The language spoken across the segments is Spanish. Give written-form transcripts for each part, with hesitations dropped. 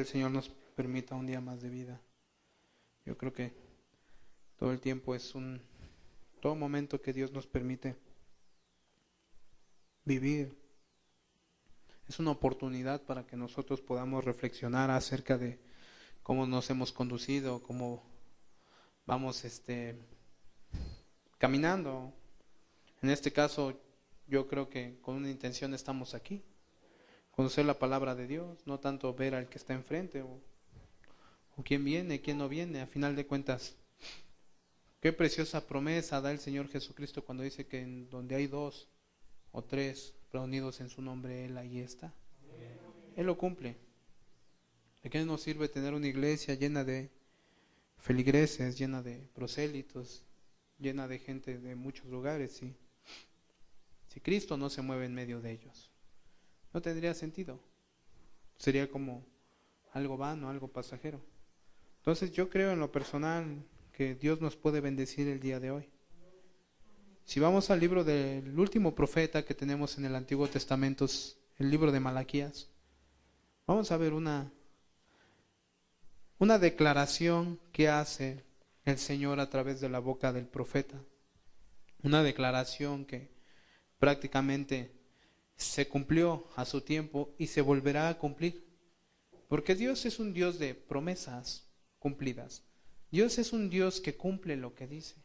el Señor nos permita un día más de vida. Yo creo que todo el tiempo todo momento que Dios nos permite vivir es una oportunidad para que nosotros podamos reflexionar acerca de cómo nos hemos conducido, cómo vamos caminando. En este caso, yo creo que con una intención estamos aquí, conocer la palabra de Dios, no tanto ver al que está enfrente o quién viene, quién no viene. A final de cuentas, qué preciosa promesa da el Señor Jesucristo cuando dice que en donde hay 2 o 3 reunidos en su nombre, Él ahí está. Él lo cumple. ¿De qué nos sirve tener una iglesia llena de feligreses, llena de prosélitos, llena de gente de muchos lugares, si Cristo no se mueve en medio de ellos? No tendría sentido. Sería como algo vano, algo pasajero. Entonces yo creo en lo personal que Dios nos puede bendecir el día de hoy. Si vamos al libro del último profeta que tenemos en el Antiguo Testamento, el libro de Malaquías, vamos a ver una declaración que hace el Señor a través de la boca del profeta. Una declaración que prácticamente se cumplió a su tiempo y se volverá a cumplir. Porque Dios es un Dios de promesas cumplidas. Dios es un Dios que cumple lo que dice.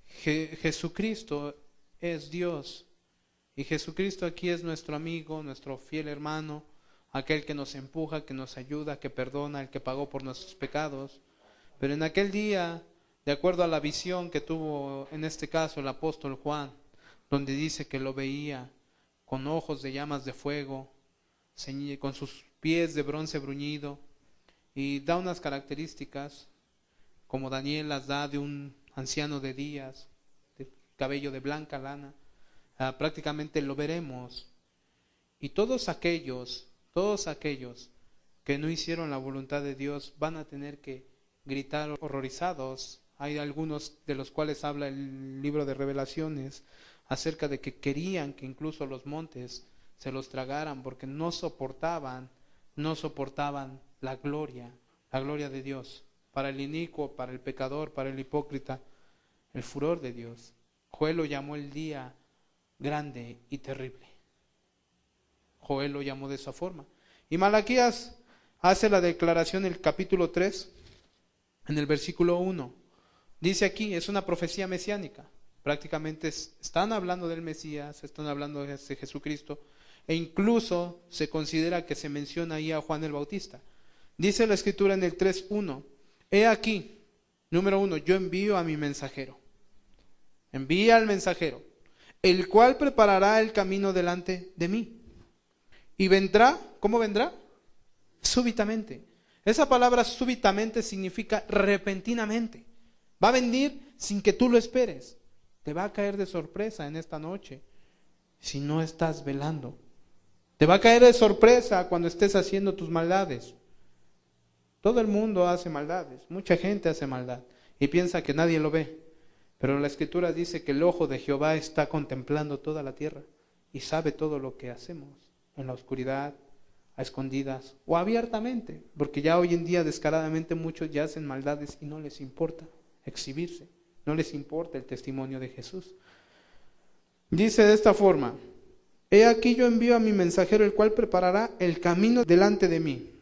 Jesucristo es Dios. Y Jesucristo aquí es nuestro amigo, nuestro fiel hermano, aquel que nos empuja, que nos ayuda, que perdona, el que pagó por nuestros pecados. Pero en aquel día, de acuerdo a la visión que tuvo en este caso el apóstol Juan, donde dice que lo veía con ojos de llamas de fuego, con sus pies de bronce bruñido, y da unas características, como Daniel las da de un anciano de días, de cabello de blanca lana. Prácticamente lo veremos. Y todos aquellos que no hicieron la voluntad de Dios van a tener que gritar horrorizados. Hay algunos de los cuales habla el libro de Revelaciones acerca de que querían que incluso los montes se los tragaran porque no soportaban la gloria de Dios. Para el inicuo, para el pecador, para el hipócrita, el furor de Dios. Joel lo llamó el día grande y terrible. Joel lo llamó de esa forma. Y Malaquías hace la declaración en el capítulo 3, en el versículo 1. Dice aquí, es una profecía mesiánica. Prácticamente están hablando del Mesías, están hablando de Jesucristo, e incluso se considera que se menciona ahí a Juan el Bautista. Dice la Escritura en el 3:1, he aquí, número 1, yo envío a mi mensajero. Envía al mensajero, el cual preparará el camino delante de mí. Y vendrá, ¿cómo vendrá? Súbitamente. Esa palabra súbitamente significa repentinamente. Va a venir sin que tú lo esperes. Te va a caer de sorpresa en esta noche si no estás velando. Te va a caer de sorpresa cuando estés haciendo tus maldades. Todo el mundo hace maldades, mucha gente hace maldad y piensa que nadie lo ve. Pero la Escritura dice que el ojo de Jehová está contemplando toda la tierra y sabe todo lo que hacemos en la oscuridad, a escondidas o abiertamente, porque ya hoy en día descaradamente muchos ya hacen maldades y no les importa exhibirse, no les importa el testimonio de Jesús. Dice de esta forma, he aquí yo envío a mi mensajero, el cual preparará el camino delante de mí.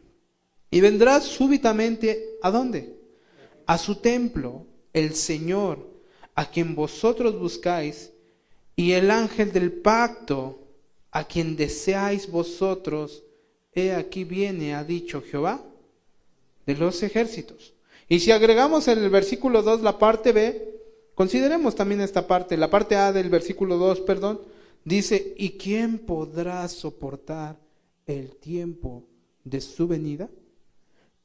Y vendrá súbitamente, ¿a dónde? A su templo, el Señor, a quien vosotros buscáis, y el ángel del pacto, a quien deseáis vosotros, he aquí viene, ha dicho Jehová de los ejércitos. Y si agregamos en el versículo 2 la parte B, consideremos también esta parte, la parte A del versículo 2, dice, ¿y quién podrá soportar el tiempo de su venida?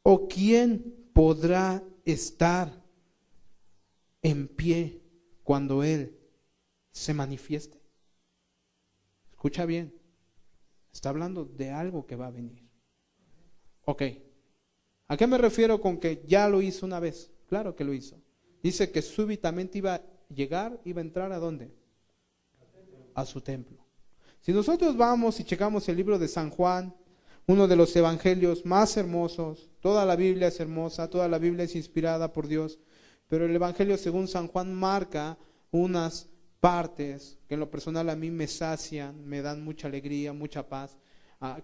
¿O quién podrá estar en pie cuando Él se manifieste? Escucha bien, está hablando de algo que va a venir. Ok, ¿a qué me refiero con que ya lo hizo una vez? Claro que lo hizo. Dice que súbitamente iba a llegar, iba a entrar ¿a dónde? A su templo. Si nosotros vamos y checamos el libro de San Juan, uno de los evangelios más hermosos. Toda la Biblia es hermosa, toda la Biblia es inspirada por Dios, pero el evangelio según San Juan marca unas partes que en lo personal a mí me sacian, me dan mucha alegría, mucha paz.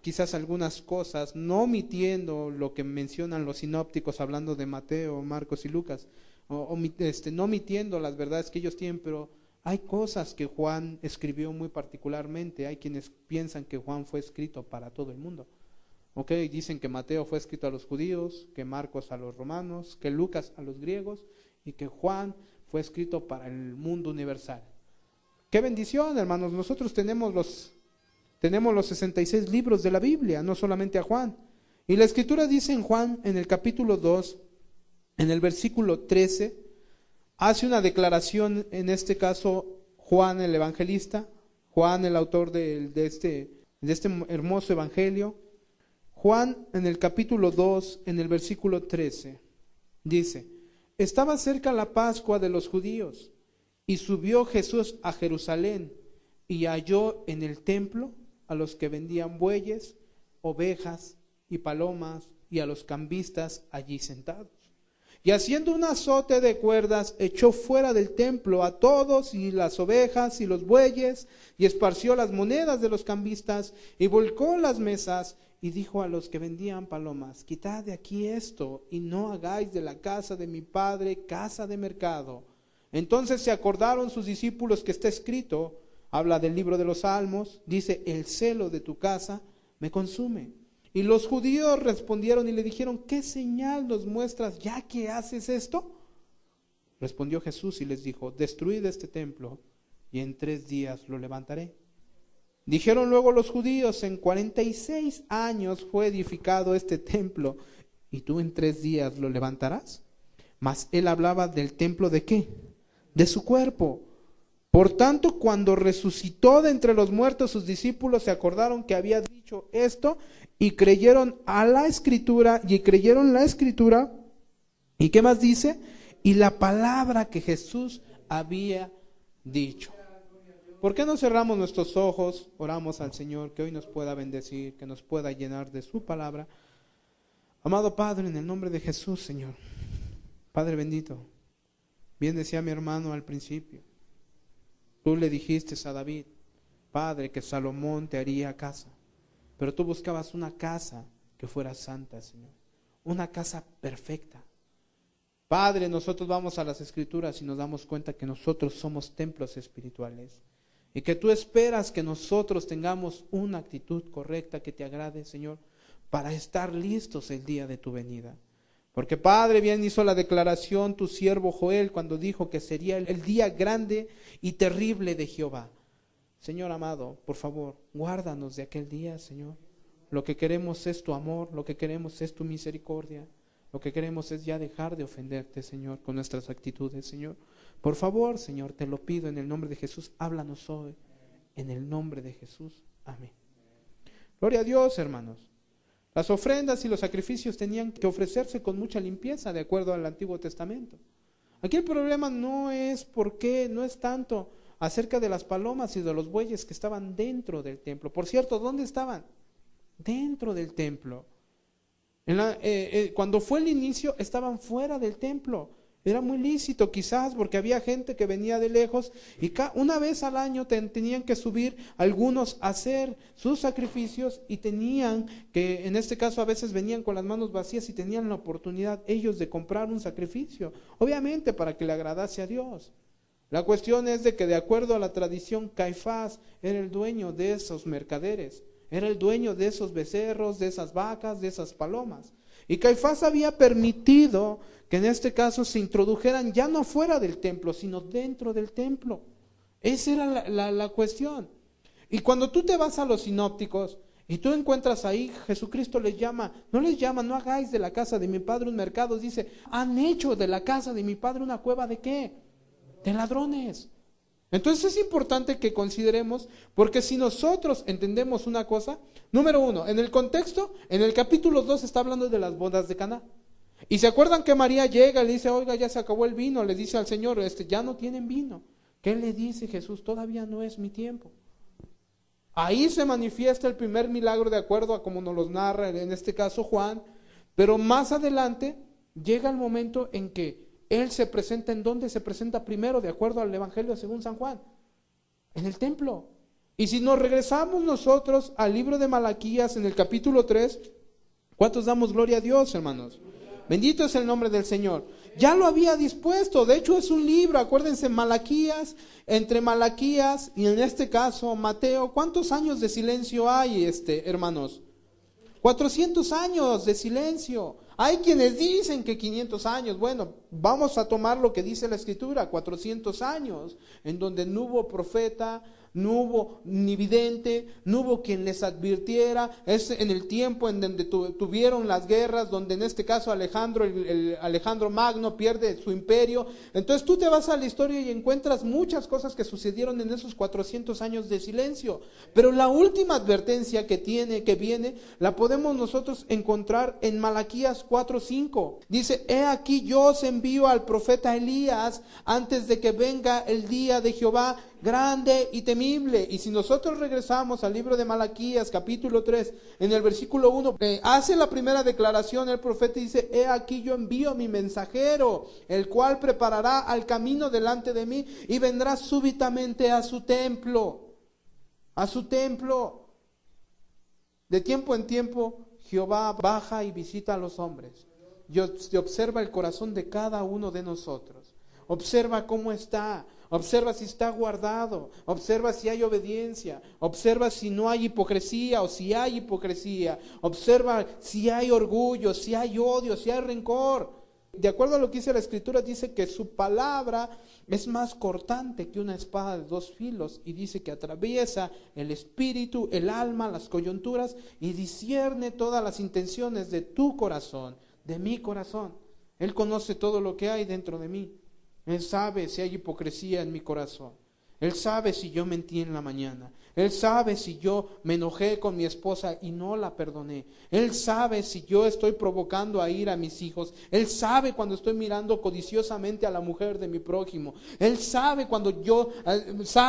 Quizás algunas cosas, no omitiendo lo que mencionan los sinópticos hablando de Mateo, Marcos y Lucas, no omitiendo las verdades que ellos tienen, pero hay cosas que Juan escribió muy particularmente. Hay quienes piensan que Juan fue escrito para todo el mundo. Dicen que Mateo fue escrito a los judíos, que Marcos a los romanos, que Lucas a los griegos y que Juan fue escrito para el mundo universal. ¡Qué bendición, hermanos! Nosotros tenemos los 66 libros de la Biblia, no solamente a Juan. Y la Escritura dice en Juan, en el capítulo 2, en el versículo 13, hace una declaración, en este caso Juan el evangelista, Juan el autor de este hermoso evangelio. Juan en el capítulo 2, en el versículo 13, dice: estaba cerca la Pascua de los judíos, y subió Jesús a Jerusalén, y halló en el templo a los que vendían bueyes, ovejas y palomas, y a los cambistas allí sentados. Y haciendo un azote de cuerdas, echó fuera del templo a todos, y las ovejas y los bueyes, y esparció las monedas de los cambistas, y volcó las mesas, y dijo a los que vendían palomas: quitad de aquí esto, y no hagáis de la casa de mi Padre casa de mercado. Entonces se acordaron sus discípulos que está escrito, habla del libro de los Salmos, dice: el celo de tu casa me consume. Y los judíos respondieron y le dijeron: ¿qué señal nos muestras ya que haces esto? Respondió Jesús y les dijo: destruid este templo y en 3 días lo levantaré. Dijeron luego los judíos: en 46 años fue edificado este templo, ¿y tú en 3 días lo levantarás? Mas él hablaba del templo ¿de qué? De su cuerpo. Por tanto, cuando resucitó de entre los muertos, sus discípulos se acordaron que había dicho esto y creyeron a la Escritura, y creyeron la Escritura. ¿Y qué más dice? Y la palabra que Jesús había dicho. ¿Por qué no cerramos nuestros ojos? Oramos al Señor que hoy nos pueda bendecir, que nos pueda llenar de su palabra. Amado Padre, en el nombre de Jesús, Señor, Padre bendito, bien decía mi hermano al principio, tú le dijiste a David, Padre, que Salomón te haría casa, pero tú buscabas una casa que fuera santa, Señor, una casa perfecta. Padre, nosotros vamos a las Escrituras y nos damos cuenta que nosotros somos templos espirituales y que tú esperas que nosotros tengamos una actitud correcta que te agrade, Señor, para estar listos el día de tu venida. Porque Padre, bien hizo la declaración tu siervo Joel cuando dijo que sería el día grande y terrible de Jehová. Señor amado, por favor, guárdanos de aquel día, Señor. Lo que queremos es tu amor, lo que queremos es tu misericordia. Lo que queremos es ya dejar de ofenderte, Señor, con nuestras actitudes, Señor. Por favor, Señor, te lo pido en el nombre de Jesús, háblanos hoy, en el nombre de Jesús. Amén. Gloria a Dios, hermanos. Las ofrendas y los sacrificios tenían que ofrecerse con mucha limpieza, de acuerdo al Antiguo Testamento. Aquí el problema no es tanto acerca de las palomas y de los bueyes que estaban dentro del templo. Por cierto, ¿dónde estaban? Dentro del templo. Cuando fue el inicio, estaban fuera del templo. Era muy lícito quizás porque había gente que venía de lejos y una vez al año tenían que subir algunos a hacer sus sacrificios y tenían que, en este caso a veces venían con las manos vacías y tenían la oportunidad ellos de comprar un sacrificio, obviamente para que le agradase a Dios. La cuestión es de que de acuerdo a la tradición, Caifás era el dueño de esos mercaderes, era el dueño de esos becerros, de esas vacas, de esas palomas. Y Caifás había permitido que en este caso se introdujeran ya no fuera del templo, sino dentro del templo. Esa era la cuestión. Y cuando tú te vas a los sinópticos y tú encuentras ahí, Jesucristo les llama, no hagáis de la casa de mi Padre un mercado, dice, han hecho de la casa de mi Padre una cueva ¿de qué? De ladrones. Entonces es importante que consideremos, porque si nosotros entendemos una cosa, número 1, en el contexto, en el capítulo 2 está hablando de las bodas de Caná. Y se acuerdan que María llega y le dice, oiga, ya se acabó el vino, le dice al Señor, ya no tienen vino. ¿Qué le dice Jesús? Todavía no es mi tiempo. Ahí se manifiesta el primer milagro de acuerdo a como nos los narra en este caso Juan, pero más adelante llega el momento en que Él se presenta. ¿En dónde se presenta primero de acuerdo al Evangelio según San Juan? En el templo. Y si nos regresamos nosotros al libro de Malaquías en el capítulo 3, ¿cuántos damos gloria a Dios, hermanos? Bendito es el nombre del Señor. Ya lo había dispuesto, de hecho es un libro, acuérdense, Malaquías, entre Malaquías y en este caso Mateo, ¿cuántos años de silencio hay, hermanos? 400 años de silencio. Hay quienes dicen que 500 años, bueno, vamos a tomar lo que dice la Escritura, 400 años, en donde no hubo profeta, no hubo ni vidente, no hubo quien les advirtiera. Es en el tiempo en donde tuvieron las guerras, donde en este caso Alejandro Magno pierde su imperio. Entonces tú te vas a la historia y encuentras muchas cosas que sucedieron en esos 400 años de silencio. Pero la última advertencia que viene, la podemos nosotros encontrar en Malaquías 4:5. Dice: he aquí yo os envío al profeta Elías antes de que venga el día de Jehová grande y temible. Y si nosotros regresamos al libro de Malaquías capítulo 3, en el versículo 1, hace la primera declaración el profeta y dice: he aquí yo envío a mi mensajero, el cual preparará al camino delante de mí y vendrá súbitamente a su templo. A su templo. De tiempo en tiempo Jehová baja y visita a los hombres y observa el corazón de cada uno de nosotros. Observa cómo está. Observa si está guardado, observa si hay obediencia, observa si no hay hipocresía o si hay hipocresía, observa si hay orgullo, si hay odio, si hay rencor. De acuerdo a lo que dice la Escritura, dice que su palabra es más cortante que una espada de dos filos, y dice que atraviesa el espíritu, el alma, las coyunturas, y discierne todas las intenciones de tu corazón, de mi corazón. Él conoce todo lo que hay dentro de mí. Él sabe si hay hipocresía en mi corazón. Él sabe si yo mentí en la mañana. Él sabe si yo me enojé con mi esposa y no la perdoné. Él sabe si yo estoy provocando a ira a mis hijos. Él sabe cuando estoy mirando codiciosamente a la mujer de mi prójimo. Él sabe cuando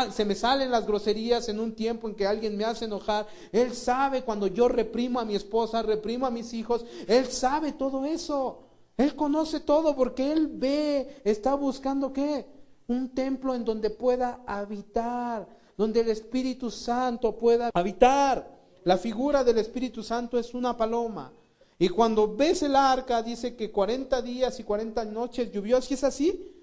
se me salen las groserías en un tiempo en que alguien me hace enojar. Él sabe cuando yo reprimo a mi esposa, reprimo a mis hijos. Él sabe todo eso. Él conoce todo porque Él ve, está buscando ¿qué? Un templo en donde pueda habitar, donde el Espíritu Santo pueda habitar. La figura del Espíritu Santo es una paloma. Y cuando ves el arca, dice que 40 días y 40 noches llovió. ¿Sí es así?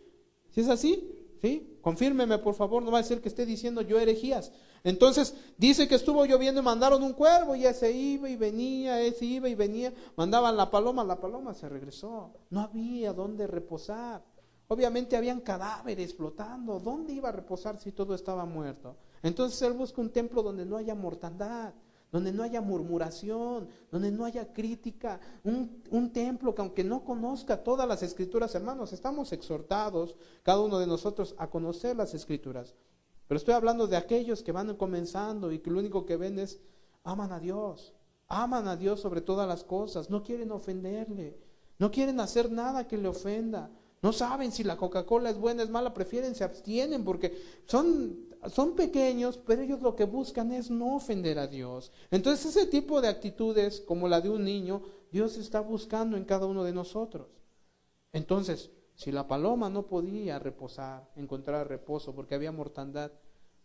¿Sí es así? ¿Sí? Confírmeme, por favor, no va a ser que esté diciendo yo herejías. Entonces dice que estuvo lloviendo y mandaron un cuervo y ese iba y venía, ese iba y venía. Mandaban la paloma se regresó. No había dónde reposar. Obviamente habían cadáveres flotando. ¿Dónde iba a reposar si todo estaba muerto? Entonces Él busca un templo donde no haya mortandad, donde no haya murmuración, donde no haya crítica, un templo que aunque no conozca todas las Escrituras, hermanos, estamos exhortados, cada uno de nosotros, a conocer las Escrituras. Pero estoy hablando de aquellos que van comenzando y que lo único que ven es, aman a Dios sobre todas las cosas, no quieren ofenderle, no quieren hacer nada que le ofenda, no saben si la Coca-Cola es buena, es mala, se abstienen porque son pequeños, pero ellos lo que buscan es no ofender a Dios. Entonces ese tipo de actitudes, como la de un niño, Dios está buscando en cada uno de nosotros. Entonces, si la paloma no podía reposar, encontrar reposo porque había mortandad,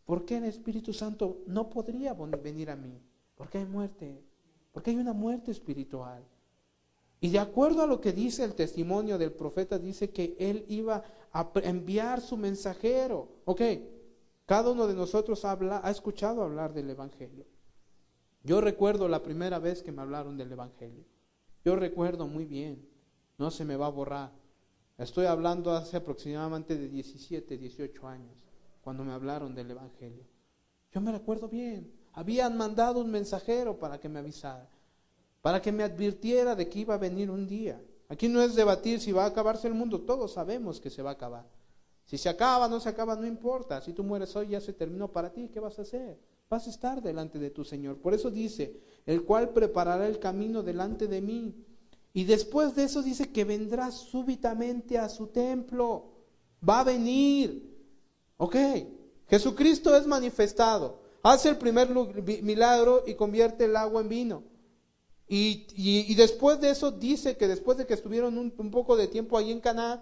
¿por qué el Espíritu Santo no podría venir a mí? Porque hay muerte, porque hay una muerte espiritual. Y de acuerdo a lo que dice el testimonio del profeta, dice que él iba a enviar su mensajero. Ok, cada uno de nosotros ha escuchado hablar del Evangelio. Yo recuerdo la primera vez que me hablaron del Evangelio. Yo recuerdo muy bien, no se me va a borrar. Estoy hablando hace aproximadamente de 17, 18 años, cuando me hablaron del Evangelio. Yo me recuerdo bien, habían mandado un mensajero para que me avisara, para que me advirtiera de que iba a venir un día. Aquí no es debatir si va a acabarse el mundo, todos sabemos que se va a acabar. Si se acaba, no se acaba, no importa. Si tú mueres hoy, ya se terminó para ti, ¿qué vas a hacer? Vas a estar delante de tu Señor. Por eso dice, el cual preparará el camino delante de mí. Y después de eso dice que vendrá súbitamente a su templo. Va a venir. Ok, Jesucristo es manifestado. hace el primer milagro y convierte el agua en vino. Y después de eso dice que después de que estuvieron un poco de tiempo ahí en Canaán,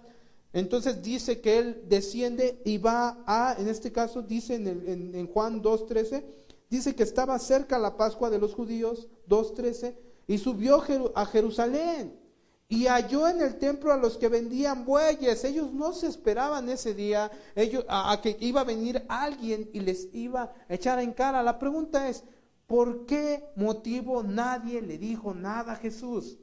entonces dice que él desciende y va en este caso dice en Juan 2:13, dice que estaba cerca la Pascua de los judíos, 2:13, y subió a Jerusalén y halló en el templo a los que vendían bueyes. Ellos no se esperaban ese día a que iba a venir alguien y les iba a echar en cara. La pregunta es, ¿por qué motivo nadie le dijo nada a Jesús?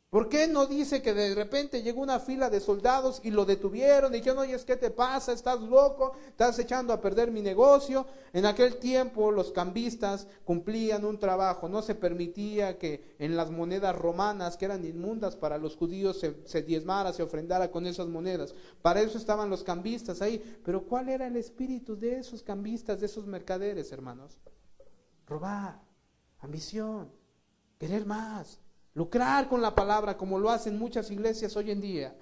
¿Por qué no dice que de repente llegó una fila de soldados y lo detuvieron y dijeron, oye, ¿qué te pasa? ¿Estás loco? ¿Estás echando a perder mi negocio? En aquel tiempo los cambistas cumplían un trabajo. No se permitía que en las monedas romanas, que eran inmundas para los judíos, se diezmara, se ofrendara con esas monedas. Para eso estaban los cambistas ahí. Pero ¿cuál era el espíritu de esos cambistas, de esos mercaderes, hermanos? Robar, ambición, querer más. Lucrar con la palabra como lo hacen muchas iglesias hoy en día.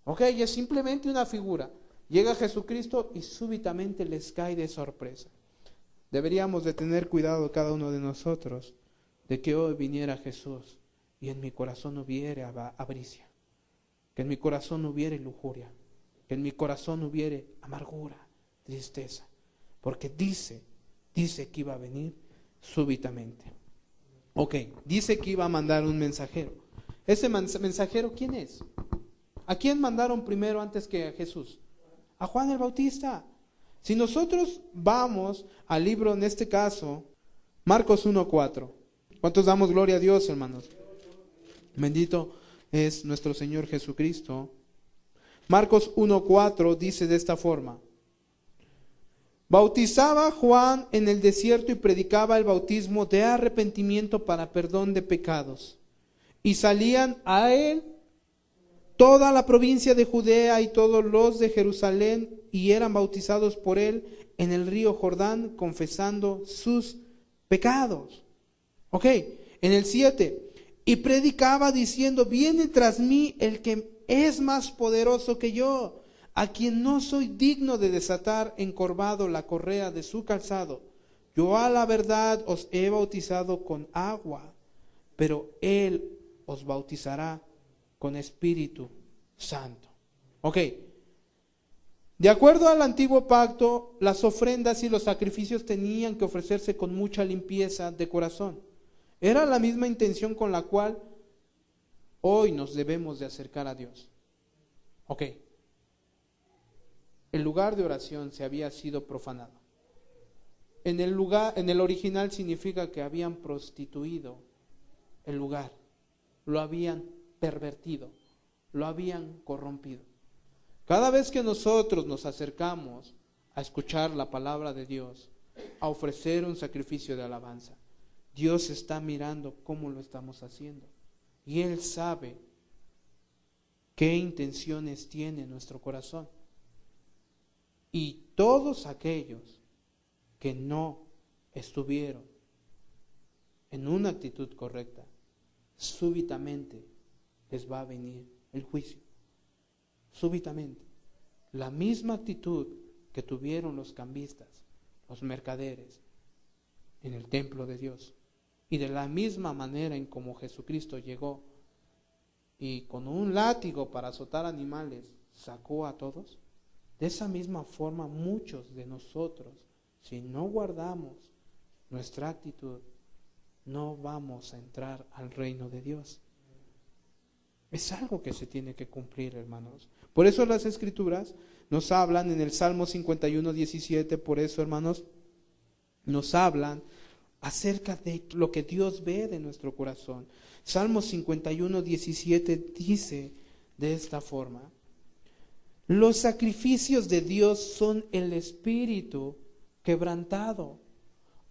Ok, es simplemente una figura. Llega Jesucristo y súbitamente les cae de sorpresa. Deberíamos de tener cuidado cada uno de nosotros de que hoy viniera Jesús y en mi corazón hubiere avaricia, que en mi corazón hubiere lujuria, que en mi corazón hubiere amargura, tristeza, porque dice que iba a venir súbitamente. Ok, dice que iba a mandar un mensajero. ¿Ese mensajero quién es? ¿A quién mandaron primero antes que a Jesús? A Juan el Bautista. Si nosotros vamos al libro, en este caso, Marcos 1:4. ¿Cuántos damos gloria a Dios, hermanos? Bendito es nuestro Señor Jesucristo. Marcos 1:4 dice de esta forma: bautizaba Juan en el desierto y predicaba el bautismo de arrepentimiento para perdón de pecados. Y salían a él toda la provincia de Judea y todos los de Jerusalén, y eran bautizados por él en el río Jordán, confesando sus pecados. Ok, en el 7, y predicaba diciendo, viene tras mí el que es más poderoso que yo, a quien no soy digno de desatar encorvado la correa de su calzado. Yo a la verdad os he bautizado con agua, pero él os bautizará con Espíritu Santo. Ok, de acuerdo al antiguo pacto, las ofrendas y los sacrificios tenían que ofrecerse con mucha limpieza de corazón. Era la misma intención con la cual hoy nos debemos de acercar a Dios. Ok. El lugar de oración se había sido profanado. En el original significa que habían prostituido el lugar, lo habían pervertido, lo habían corrompido. Cada vez que nosotros nos acercamos a escuchar la palabra de Dios, a ofrecer un sacrificio de alabanza, Dios está mirando cómo lo estamos haciendo. Y Él sabe qué intenciones tiene nuestro corazón. Y todos aquellos que no estuvieron en una actitud correcta, súbitamente les va a venir el juicio. Súbitamente. La misma actitud que tuvieron los cambistas, los mercaderes, en el templo de Dios. Y de la misma manera en como Jesucristo llegó y con un látigo para azotar animales sacó a todos. De esa misma forma muchos de nosotros, si no guardamos nuestra actitud, no vamos a entrar al reino de Dios. Es algo que se tiene que cumplir, hermanos. Por eso las Escrituras nos hablan en el Salmo 51:17, por eso, hermanos, nos hablan acerca de lo que Dios ve de nuestro corazón. Salmo 51:17 dice de esta forma: los sacrificios de Dios son el espíritu quebrantado,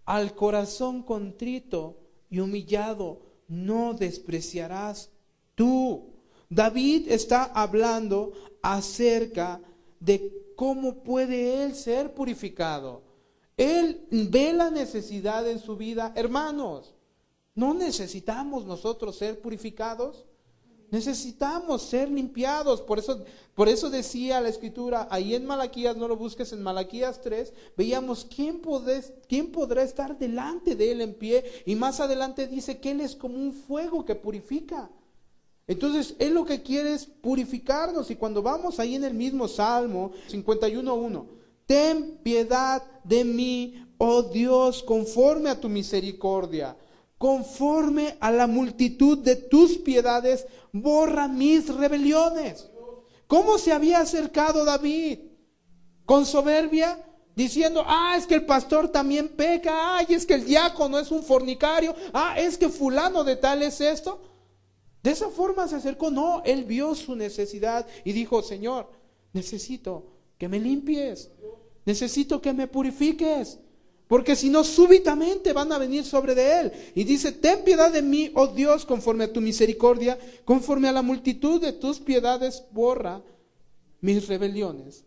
al corazón contrito y humillado no despreciarás tú. David está hablando acerca de cómo puede él ser purificado. Él ve la necesidad en su vida. Hermanos, ¿no necesitamos nosotros ser purificados? Necesitamos ser limpiados. Por eso decía la Escritura, ahí en Malaquías, no lo busques, en Malaquías 3, veíamos quién podrá estar delante de Él en pie. Y más adelante dice que Él es como un fuego que purifica. Entonces, Él lo que quiere es purificarnos. Y cuando vamos ahí en el mismo Salmo 51:1, ten piedad de mí, oh Dios, conforme a tu misericordia. Conforme a la multitud de tus piedades, borra mis rebeliones. ¿Cómo se había acercado David? ¿Con soberbia? Diciendo, es que el pastor también peca, es que el diácono es un fornicario, es que fulano de tal es esto. De esa forma se acercó. No, él vio su necesidad y dijo, Señor, necesito que me limpies, necesito que me purifiques. Porque si no, súbitamente van a venir sobre de él. Y dice, ten piedad de mí, oh Dios, conforme a tu misericordia, conforme a la multitud de tus piedades, borra mis rebeliones.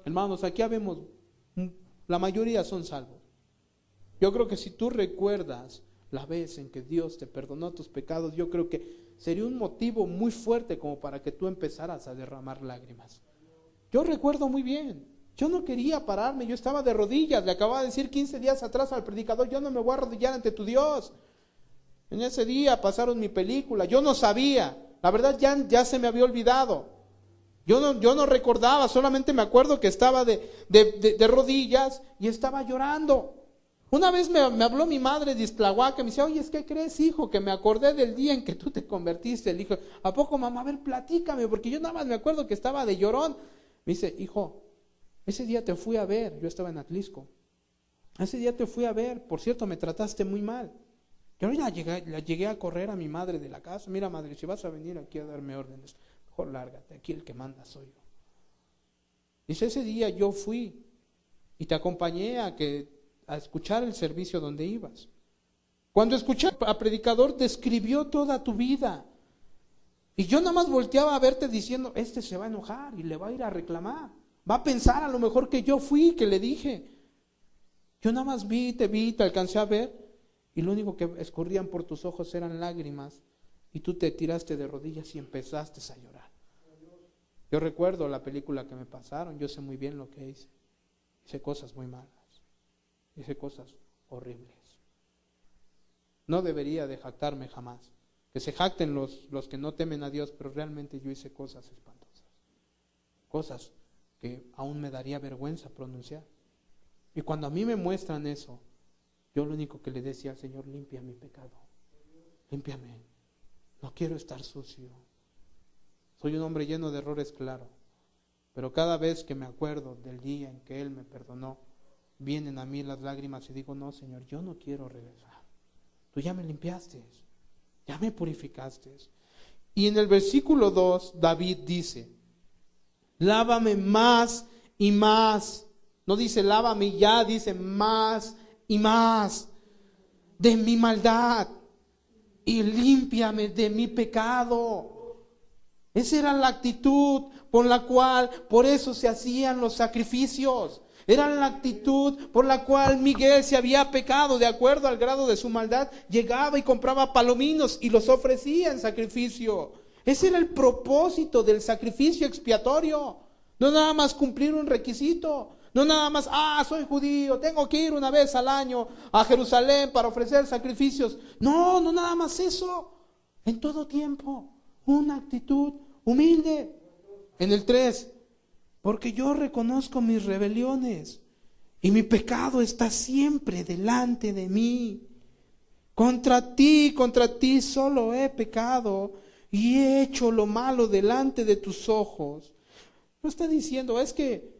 Hermanos, aquí vemos, la mayoría son salvos. Yo creo que si tú recuerdas la vez en que Dios te perdonó tus pecados, yo creo que sería un motivo muy fuerte como para que tú empezaras a derramar lágrimas. Yo recuerdo muy bien. Yo no quería pararme, yo estaba de rodillas, le acababa de decir 15 días atrás al predicador, yo no me voy a arrodillar ante tu Dios. En ese día pasaron mi película, yo no sabía, la verdad ya se me había olvidado. Yo no recordaba, solamente me acuerdo que estaba de rodillas y estaba llorando. Una vez me habló mi madre de Iztlahuaca, me dice, oye, ¿qué crees, hijo? Que me acordé del día en que tú te convertiste. Le dije, ¿a poco, mamá? A ver, platícame, porque yo nada más me acuerdo que estaba de llorón. Me dice, hijo, ese día te fui a ver, yo estaba en Atlisco. Ese día te fui a ver, por cierto, me trataste muy mal. Yo ya llegué a correr a mi madre de la casa. Mira, madre, si vas a venir aquí a darme órdenes, mejor lárgate, aquí el que manda soy yo. Dice, ese día yo fui y te acompañé a escuchar el servicio donde ibas. Cuando escuché al predicador, describió toda tu vida. Y yo nada más volteaba a verte diciendo, se va a enojar y le va a ir a reclamar. Va a pensar a lo mejor que yo fui, que le dije. Yo nada más te vi, te alcancé a ver, y lo único que escurrían por tus ojos eran lágrimas, y tú te tiraste de rodillas y empezaste a llorar. Yo recuerdo la película que me pasaron, yo sé muy bien lo que hice. Hice cosas muy malas, hice cosas horribles. No debería de jactarme jamás. Que se jacten los que no temen a Dios, pero realmente yo hice cosas espantosas. Cosas que aún me daría vergüenza pronunciar. Y cuando a mí me muestran eso, yo lo único que le decía al Señor, limpia mi pecado, límpiame, no quiero estar sucio. Soy un hombre lleno de errores, claro, pero cada vez que me acuerdo del día en que Él me perdonó, vienen a mí las lágrimas y digo, no, Señor, yo no quiero regresar. Tú ya me limpiaste, ya me purificaste. Y en el versículo 2, David dice, lávame más y más. No dice lávame y ya, dice más y más de mi maldad y límpiame de mi pecado. Esa era la actitud por la cual, por eso se hacían los sacrificios. Era la actitud por la cual Miguel, se había pecado de acuerdo al grado de su maldad, llegaba y compraba palominos y los ofrecía en sacrificio. Ese era el propósito del sacrificio expiatorio. No nada más cumplir un requisito. No nada más, soy judío, tengo que ir una vez al año a Jerusalén para ofrecer sacrificios. No nada más eso. En todo tiempo, una actitud humilde. En el 3, porque yo reconozco mis rebeliones y mi pecado está siempre delante de mí. Contra ti solo he pecado y he hecho lo malo delante de tus ojos. No está diciendo, es que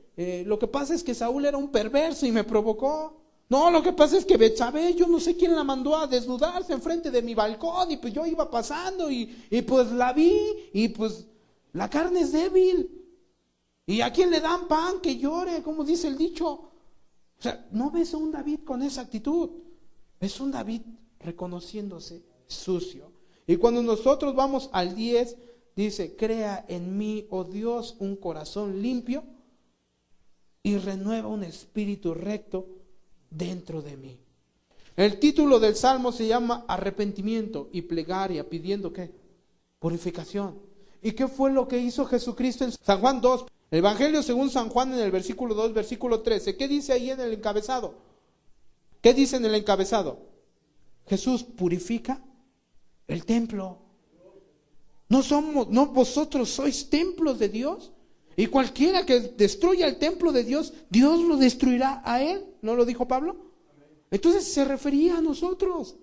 lo que pasa es que Saúl era un perverso y me provocó. No, lo que pasa es que Betsabé, yo no sé quién la mandó a desnudarse enfrente de mi balcón y pues yo iba pasando y pues la vi y pues la carne es débil. ¿Y a quién le dan pan que llore? Como dice el dicho. O sea, no ves a un David con esa actitud. Es un David reconociéndose sucio. Y cuando nosotros vamos al 10, dice, crea en mí, oh Dios, un corazón limpio y renueva un espíritu recto dentro de mí. El título del Salmo se llama arrepentimiento y plegaria, pidiendo ¿qué? Purificación. ¿Y qué fue lo que hizo Jesucristo en San Juan 2? El Evangelio según San Juan en el versículo 2, versículo 13. ¿Qué dice ahí en el encabezado? ¿Qué dice en el encabezado? Jesús purifica el templo. No vosotros sois templos de Dios. Y cualquiera que destruya el templo de Dios, Dios lo destruirá a él. ¿No lo dijo Pablo? Entonces se refería a nosotros.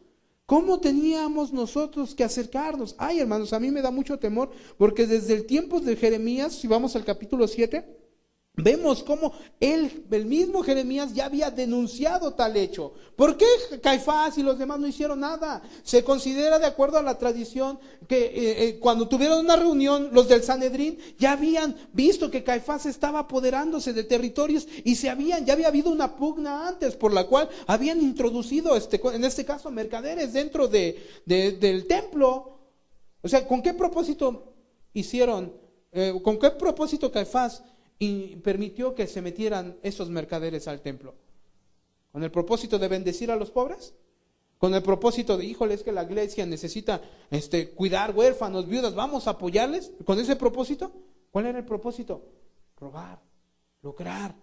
¿Cómo teníamos nosotros que acercarnos? Ay, hermanos, a mí me da mucho temor, porque desde el tiempo de Jeremías, si vamos al capítulo 7, vemos cómo el mismo Jeremías ya había denunciado tal hecho. ¿Por qué Caifás y los demás no hicieron nada? Se considera, de acuerdo a la tradición, que cuando tuvieron una reunión, los del Sanedrín ya habían visto que Caifás estaba apoderándose de territorios y ya había habido una pugna antes por la cual habían introducido, en este caso, mercaderes dentro del templo. O sea, ¿con qué propósito con qué propósito Caifás y permitió que se metieran esos mercaderes al templo? ¿Con el propósito de bendecir a los pobres? ¿Con el propósito de, híjole, es que la iglesia necesita cuidar huérfanos, viudas, vamos a apoyarles? ¿Con ese propósito? ¿Cuál era el propósito? Robar, lucrar,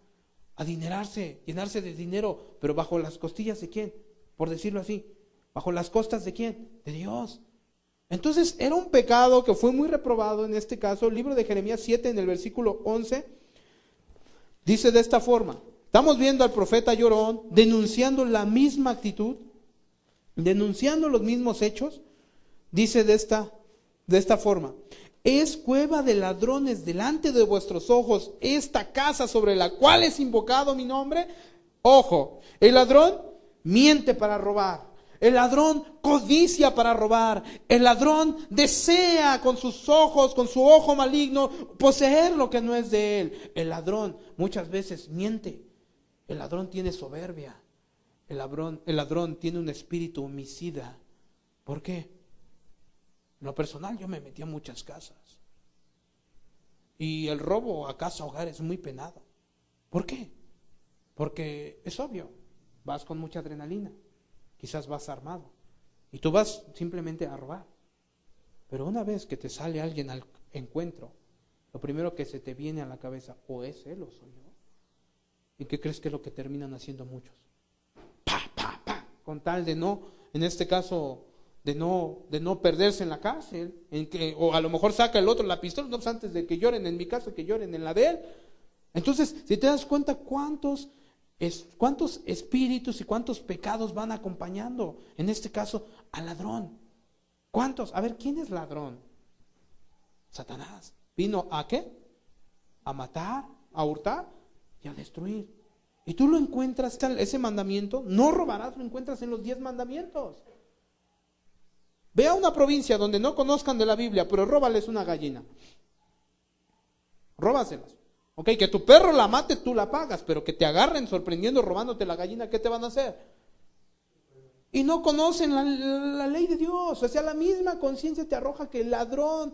adinerarse, llenarse de dinero, pero bajo las costillas de ¿quién? Por decirlo así, bajo las costas de ¿quién? De Dios. Entonces era un pecado que fue muy reprobado en este caso. El libro de Jeremías 7 en el versículo 11 dice de esta forma. Estamos viendo al profeta llorón denunciando la misma actitud, denunciando los mismos hechos. Dice de esta forma: es cueva de ladrones delante de vuestros ojos esta casa sobre la cual es invocado mi nombre. Ojo, el ladrón miente para robar. El ladrón codicia para robar. El ladrón desea con sus ojos, con su ojo maligno, poseer lo que no es de él. El ladrón muchas veces miente. El ladrón tiene soberbia. El ladrón tiene un espíritu homicida. ¿Por qué? En lo personal, yo me metí a muchas casas. Y el robo a casa hogar es muy penado. ¿Por qué? Porque es obvio, vas con mucha adrenalina. Quizás vas armado y tú vas simplemente a robar. Pero una vez que te sale alguien al encuentro, lo primero que se te viene a la cabeza, o es él o soy yo. ¿Y qué crees que es lo que terminan haciendo muchos? ¡Pa, pa, pa! Con tal de no, en este caso, de no perderse en la cárcel, o a lo mejor saca el otro la pistola, no, pues antes de que lloren en mi caso, que lloren en la de él. Entonces, si te das cuenta cuántos espíritus y cuántos pecados van acompañando, en este caso, al ladrón. ¿Cuántos? A ver, ¿quién es ladrón? Satanás. ¿Vino a qué? A matar, a hurtar y a destruir. Y tú lo encuentras, ese mandamiento, no robarás, lo encuentras en los 10 mandamientos. Ve a una provincia donde no conozcan de la Biblia, pero róbales una gallina. Róbaselas. Ok, que tu perro la mate, tú la pagas, pero que te agarren sorprendiendo, robándote la gallina, ¿qué te van a hacer? Y no conocen la ley de Dios. O sea, la misma conciencia te arroja que el ladrón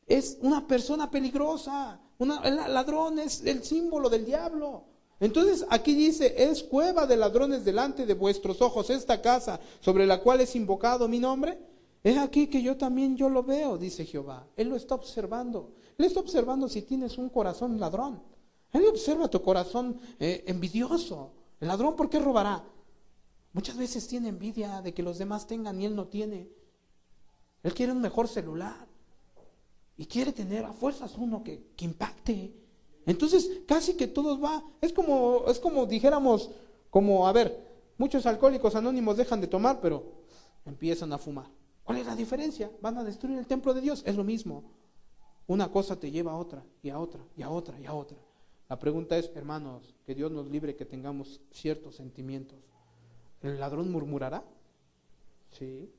es una persona peligrosa. El ladrón es el símbolo del diablo. Entonces aquí dice, es cueva de ladrones delante de vuestros ojos esta casa sobre la cual es invocado mi nombre. Es aquí que yo lo veo, dice Jehová. Él lo está observando. Él está observando si tienes un corazón ladrón. Él observa tu corazón envidioso. El ladrón, ¿por qué robará? Muchas veces tiene envidia de que los demás tengan y él no tiene. Él quiere un mejor celular. Y quiere tener a fuerzas uno que impacte. Entonces, casi que todos es como dijéramos, a ver, muchos alcohólicos anónimos dejan de tomar, pero empiezan a fumar. ¿Cuál es la diferencia? Van a destruir el templo de Dios. Es lo mismo. Una cosa te lleva a otra, y a otra, y a otra, y a otra. La pregunta es, hermanos, que Dios nos libre que tengamos ciertos sentimientos. ¿El ladrón murmurará? Sí.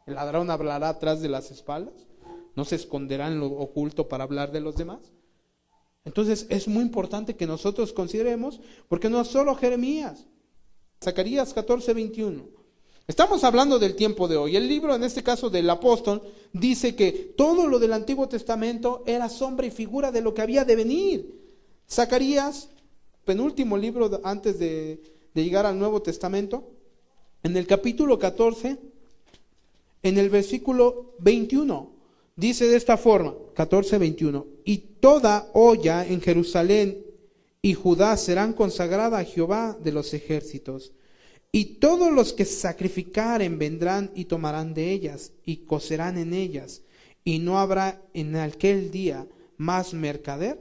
¿El ladrón hablará atrás de las espaldas? ¿No se esconderá en lo oculto para hablar de los demás? Entonces es muy importante que nosotros consideremos, porque no solo Jeremías, Zacarías 14:21. Estamos hablando del tiempo de hoy. El libro, en este caso del apóstol, dice que todo lo del Antiguo Testamento era sombra y figura de lo que había de venir. Zacarías, penúltimo libro antes de llegar al Nuevo Testamento, en el capítulo 14, en el versículo 21, Dice de esta forma, 14:21, y toda olla en Jerusalén y Judá serán consagrada a Jehová de los ejércitos. Y todos los que sacrificaren vendrán y tomarán de ellas y cocerán en ellas. Y no habrá en aquel día más mercader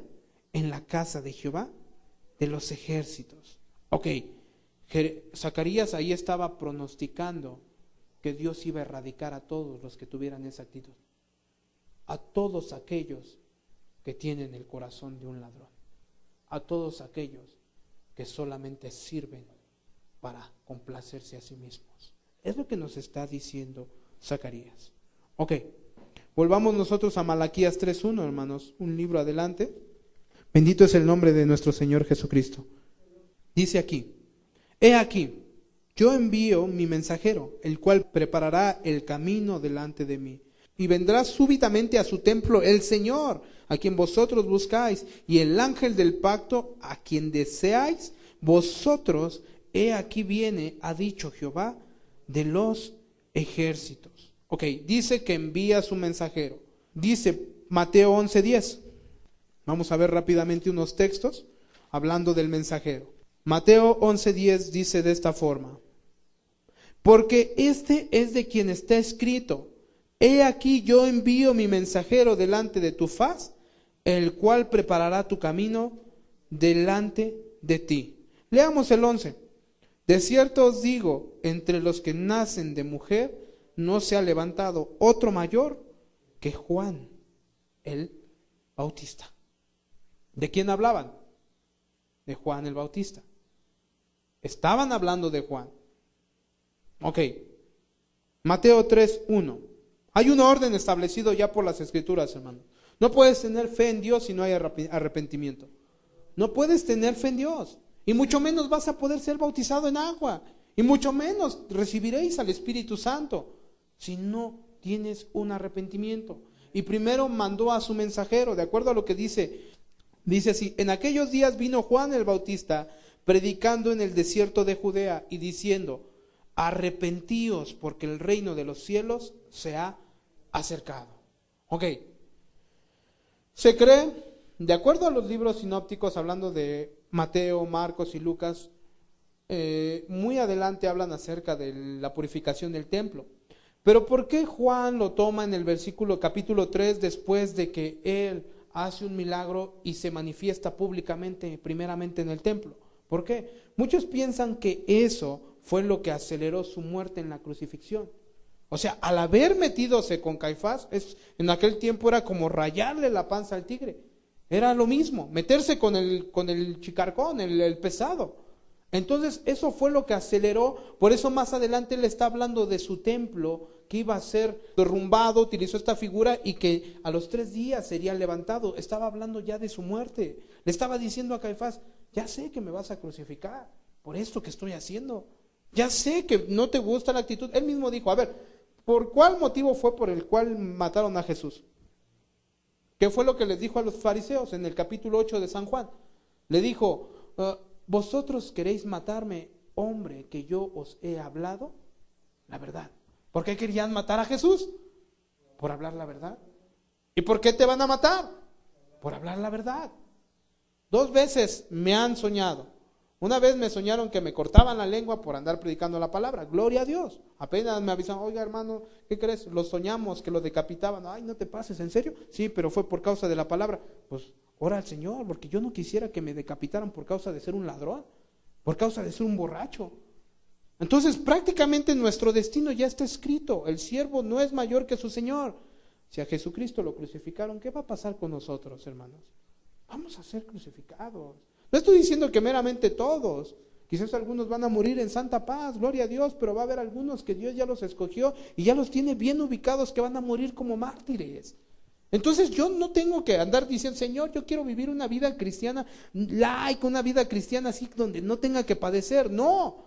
en la casa de Jehová de los ejércitos. Ok, Zacarías ahí estaba pronosticando que Dios iba a erradicar a todos los que tuvieran esa actitud. A todos aquellos que tienen el corazón de un ladrón. A todos aquellos que solamente sirven para complacerse a sí mismos. Es lo que nos está diciendo Zacarías. Ok, volvamos nosotros a Malaquías 3:1, hermanos, un libro adelante. Bendito es el nombre de nuestro Señor Jesucristo. Dice aquí, he aquí, yo envío mi mensajero, el cual preparará el camino delante de mí. Y vendrá súbitamente a su templo el Señor, a quien vosotros buscáis, y el ángel del pacto, a quien deseáis vosotros. He aquí viene, ha dicho Jehová de los ejércitos. Ok, dice que envía a su mensajero. Dice Mateo 11:10. Vamos a ver rápidamente unos textos hablando del mensajero. Mateo 11:10 dice de esta forma: porque este es de quien está escrito: he aquí yo envío mi mensajero delante de tu faz, el cual preparará tu camino delante de ti. Leamos el 11. De cierto os digo, entre los que nacen de mujer no se ha levantado otro mayor que Juan el Bautista. ¿De quién hablaban? De Juan el Bautista. Estaban hablando de Juan. Ok. Mateo 3:1. Hay un orden establecido ya por las Escrituras, hermano. No puedes tener fe en Dios si no hay arrepentimiento. No puedes tener fe en Dios. Y mucho menos vas a poder ser bautizado en agua. Y mucho menos recibiréis al Espíritu Santo si no tienes un arrepentimiento. Y primero mandó a su mensajero, de acuerdo a lo que dice así: en aquellos días vino Juan el Bautista predicando en el desierto de Judea y diciendo: arrepentíos, porque el reino de los cielos se ha acercado. Ok. Se cree, de acuerdo a los libros sinópticos, hablando de Mateo, Marcos y Lucas, muy adelante hablan acerca de la purificación del templo. Pero ¿por qué Juan lo toma en el capítulo 3 después de que él hace un milagro y se manifiesta públicamente, primeramente en el templo? ¿Por qué? Muchos piensan que eso fue lo que aceleró su muerte en la crucifixión. O sea, al haber metidose con Caifás, en aquel tiempo era como rayarle la panza al tigre. Era lo mismo, meterse con el chicarcón, el pesado. Entonces eso fue lo que aceleró. Por eso más adelante él está hablando de su templo que iba a ser derrumbado, utilizó esta figura, y que a los 3 días sería levantado. Estaba hablando ya de su muerte. Le estaba diciendo a Caifás: ya sé que me vas a crucificar por esto que estoy haciendo. Ya sé que no te gusta la actitud. Él mismo dijo: a ver, ¿por cuál motivo fue por el cual mataron a Jesús? ¿Qué fue lo que les dijo a los fariseos en el capítulo 8 de San Juan? Le dijo: vosotros queréis matarme, hombre, que yo os he hablado la verdad. ¿Por qué querían matar a Jesús? Por hablar la verdad. ¿Y por qué te van a matar? Por hablar la verdad. 2 veces me han soñado. Una vez me soñaron que me cortaban la lengua por andar predicando la palabra. Gloria a Dios. Apenas me avisaron: oiga, hermano, ¿qué crees? Lo soñamos que lo decapitaban. Ay, no te pases, ¿en serio? Sí, pero fue por causa de la palabra. Pues ora al Señor, porque yo no quisiera que me decapitaran por causa de ser un ladrón, por causa de ser un borracho. Entonces prácticamente nuestro destino ya está escrito. El siervo no es mayor que su Señor. Si a Jesucristo lo crucificaron, ¿qué va a pasar con nosotros, hermanos? Vamos a ser crucificados. No estoy diciendo que meramente todos. Quizás algunos van a morir en santa paz, gloria a Dios, pero va a haber algunos que Dios ya los escogió y ya los tiene bien ubicados, que van a morir como mártires. Entonces yo no tengo que andar diciendo: Señor, yo quiero vivir una vida cristiana laica, una vida cristiana así donde no tenga que padecer. No,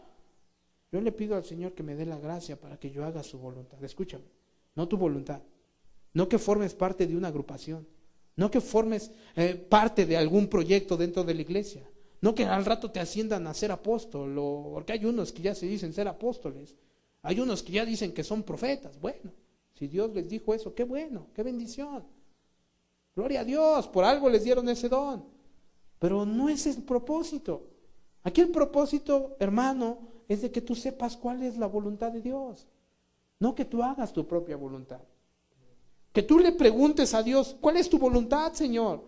yo le pido al Señor que me dé la gracia para que yo haga su voluntad. Escúchame, no tu voluntad, no que formes parte de una agrupación, no que formes parte de algún proyecto dentro de la iglesia, no que al rato te asciendan a ser apóstol, porque hay unos que ya se dicen ser apóstoles, hay unos que ya dicen que son profetas. Bueno, Si Dios les dijo eso, qué bueno, qué bendición. Gloria a Dios, por algo les dieron ese don. Pero no es el propósito. Aquí el propósito, hermano, es de que tú sepas cuál es la voluntad de Dios. No que tú hagas tu propia voluntad. Que tú le preguntes a Dios, ¿cuál es tu voluntad, Señor?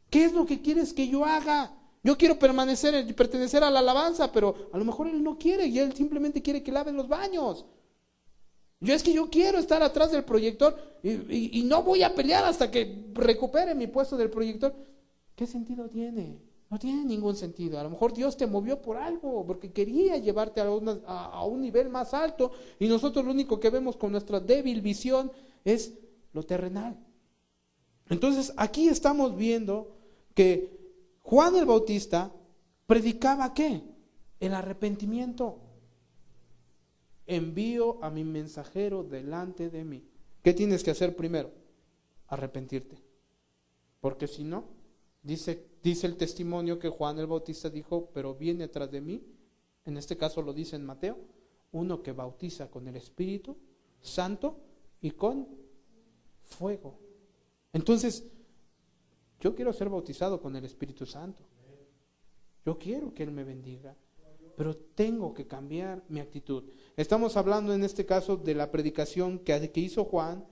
¿Qué es lo que quieres que yo haga? Yo quiero pertenecer a la alabanza, pero a lo mejor Él no quiere y Él simplemente quiere que laven los baños. Yo quiero estar atrás del proyector y no voy a pelear hasta que recupere mi puesto del proyector. ¿Qué sentido tiene? No tiene ningún sentido. A lo mejor Dios te movió por algo, porque quería llevarte a un nivel más alto y nosotros lo único que vemos con nuestra débil visión es lo terrenal. Entonces aquí estamos viendo que Juan el Bautista predicaba ¿qué? El arrepentimiento. Envío a mi mensajero delante de mí. ¿Qué tienes que hacer primero? Arrepentirte. Porque si no, dice el testimonio que Juan el Bautista dijo, pero viene tras de mí, en este caso lo dice en Mateo, uno que bautiza con el Espíritu Santo y con fuego. Entonces, yo quiero ser bautizado con el Espíritu Santo. Yo quiero que Él me bendiga, pero tengo que cambiar mi actitud. Estamos hablando en este caso de la predicación que hizo Juan.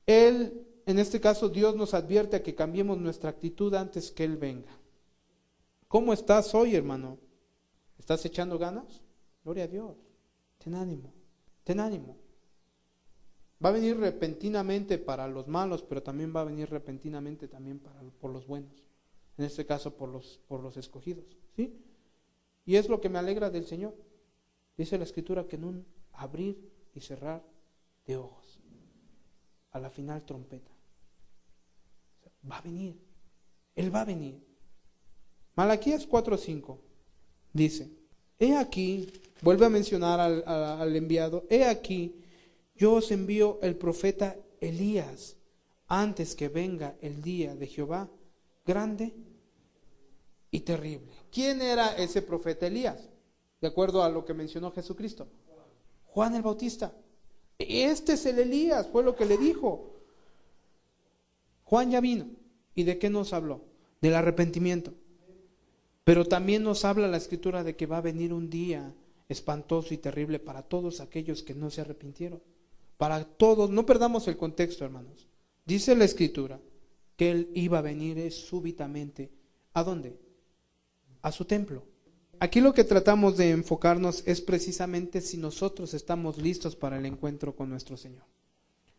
Él, en este caso, Dios nos advierte a que cambiemos nuestra actitud antes que Él venga. ¿Cómo estás hoy, hermano? ¿Estás echando ganas? Gloria a Dios. Ten ánimo, ten ánimo. Va a venir repentinamente para los malos, pero también va a venir repentinamente también por los buenos. En este caso por los escogidos, ¿sí? Y es lo que me alegra del Señor. Dice la Escritura que en un abrir y cerrar de ojos, a la final trompeta. Va a venir, Él va a venir. Malaquías 4:5 dice, he aquí, vuelve a mencionar al enviado, he aquí, yo os envío el profeta Elías antes que venga el día de Jehová grande y terrible. ¿Quién era ese profeta Elías? De acuerdo a lo que mencionó Jesucristo. Juan el Bautista. Este es el Elías, fue lo que le dijo. Juan ya vino. ¿Y de qué nos habló? Del arrepentimiento. Pero también nos habla la Escritura de que va a venir un día espantoso y terrible para todos aquellos que no se arrepintieron. Para todos, no perdamos el contexto, hermanos. Dice la Escritura que Él iba a venir súbitamente. ¿A dónde? A su templo. Aquí lo que tratamos de enfocarnos es precisamente si nosotros estamos listos para el encuentro con nuestro Señor.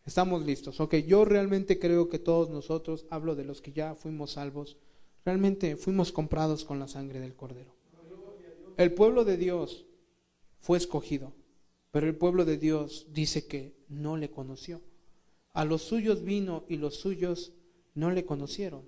Estamos listos. Ok, yo realmente creo que todos nosotros, hablo de los que ya fuimos salvos, realmente fuimos comprados con la sangre del Cordero. El pueblo de Dios fue escogido, pero el pueblo de Dios dice que no le conoció. A los suyos vino y los suyos no le conocieron.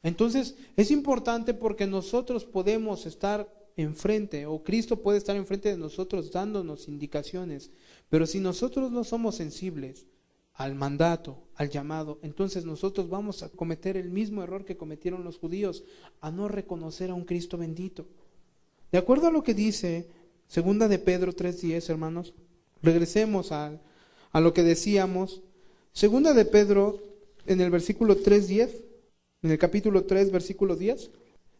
Entonces es importante porque nosotros podemos estar enfrente, o Cristo puede estar enfrente de nosotros dándonos indicaciones, pero si nosotros no somos sensibles al mandato, al llamado, entonces nosotros vamos a cometer el mismo error que cometieron los judíos, a no reconocer a un Cristo bendito. De acuerdo a lo que dice Segunda de Pedro 3:10, hermanos, regresemos a lo que decíamos. Segunda de Pedro, en el versículo 3:10, en el capítulo 3, versículo 10,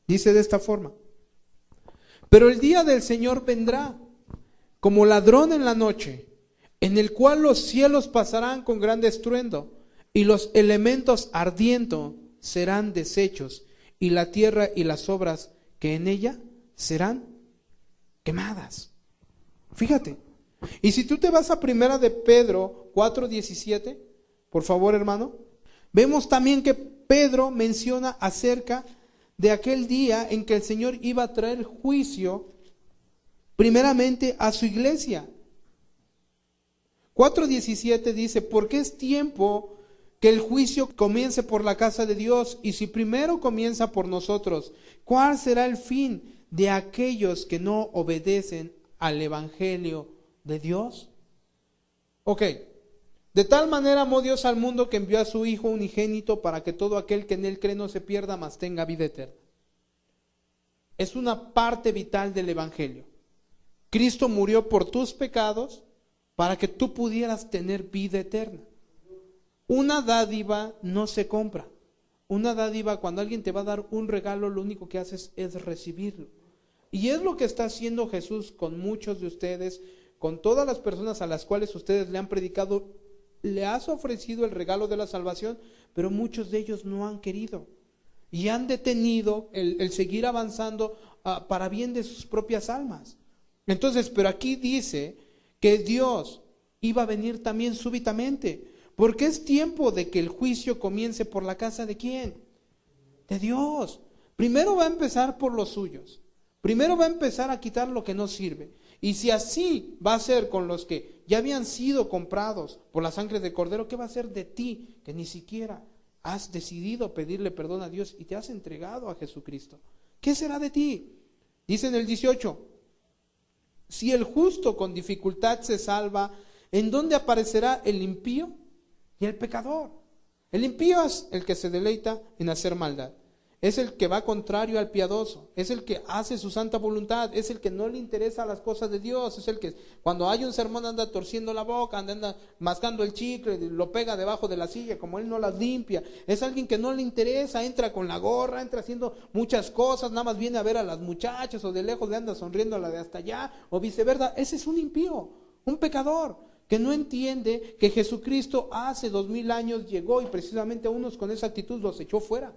dice de esta forma: pero el día del Señor vendrá como ladrón en la noche, en el cual los cielos pasarán con gran estruendo, y los elementos ardiendo serán deshechos, y la tierra y las obras que en ella serán quemadas. Fíjate. Y si tú te vas a Primera de Pedro 4:17, por favor, hermano, vemos también que Pedro menciona acerca de aquel día en que el Señor iba a traer juicio primeramente a su iglesia. 4:17 dice, porque es tiempo que el juicio comience por la casa de Dios, y si primero comienza por nosotros, ¿cuál será el fin de aquellos que no obedecen al evangelio de Dios? Ok, de tal manera amó Dios al mundo que envió a su Hijo unigénito para que todo aquel que en Él cree no se pierda, mas tenga vida eterna. Es una parte vital del evangelio. Cristo murió por tus pecados, para que tú pudieras tener vida eterna. Una dádiva no se compra. Una dádiva, cuando alguien te va a dar un regalo, lo único que haces es recibirlo. Y es lo que está haciendo Jesús con muchos de ustedes, con todas las personas a las cuales ustedes le han predicado. Le has ofrecido el regalo de la salvación, pero muchos de ellos no han querido. Y han detenido el seguir avanzando para bien de sus propias almas. Entonces, pero aquí dice que Dios iba a venir también súbitamente, porque es tiempo de que el juicio comience por la casa de ¿quién? De Dios. Primero va a empezar por los suyos. Primero va a empezar a quitar lo que no sirve. Y si así va a ser con los que ya habían sido comprados por la sangre del Cordero, ¿qué va a ser de ti que ni siquiera has decidido pedirle perdón a Dios y te has entregado a Jesucristo? ¿Qué será de ti? Dice en el 18, si el justo con dificultad se salva, ¿en dónde aparecerá el impío y el pecador? El impío es el que se deleita en hacer maldad. Es el que va contrario al piadoso, es el que hace su santa voluntad, es el que no le interesa las cosas de Dios, es el que cuando hay un sermón anda torciendo la boca, anda mascando el chicle, lo pega debajo de la silla, como él no las limpia. Es alguien que no le interesa, entra con la gorra, entra haciendo muchas cosas, nada más viene a ver a las muchachas o de lejos le anda sonriendo a la de hasta allá o viceversa. Ese es un impío, un pecador que no entiende que Jesucristo hace 2000 años llegó y precisamente a unos con esa actitud los echó fuera.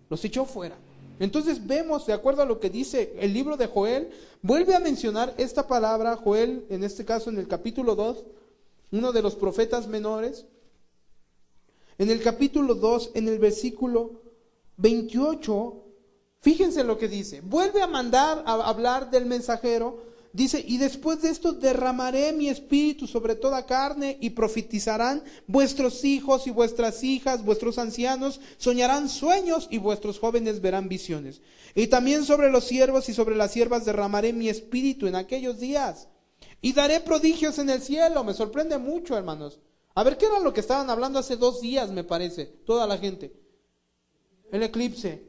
Los echó fuera. Entonces vemos, de acuerdo a lo que dice el libro de Joel, vuelve a mencionar esta palabra, Joel, en este caso en el capítulo 2, uno de los profetas menores. En el capítulo 2, en el versículo 28, fíjense lo que dice. Vuelve a mandar a hablar del mensajero. Dice, y después de esto derramaré mi espíritu sobre toda carne y profetizarán vuestros hijos y vuestras hijas, vuestros ancianos soñarán sueños y vuestros jóvenes verán visiones. Y también sobre los siervos y sobre las siervas derramaré mi espíritu en aquellos días. Y daré prodigios en el cielo. Me sorprende mucho, hermanos. A ver, ¿qué era lo que estaban hablando hace 2 días, me parece? Toda la gente. El eclipse.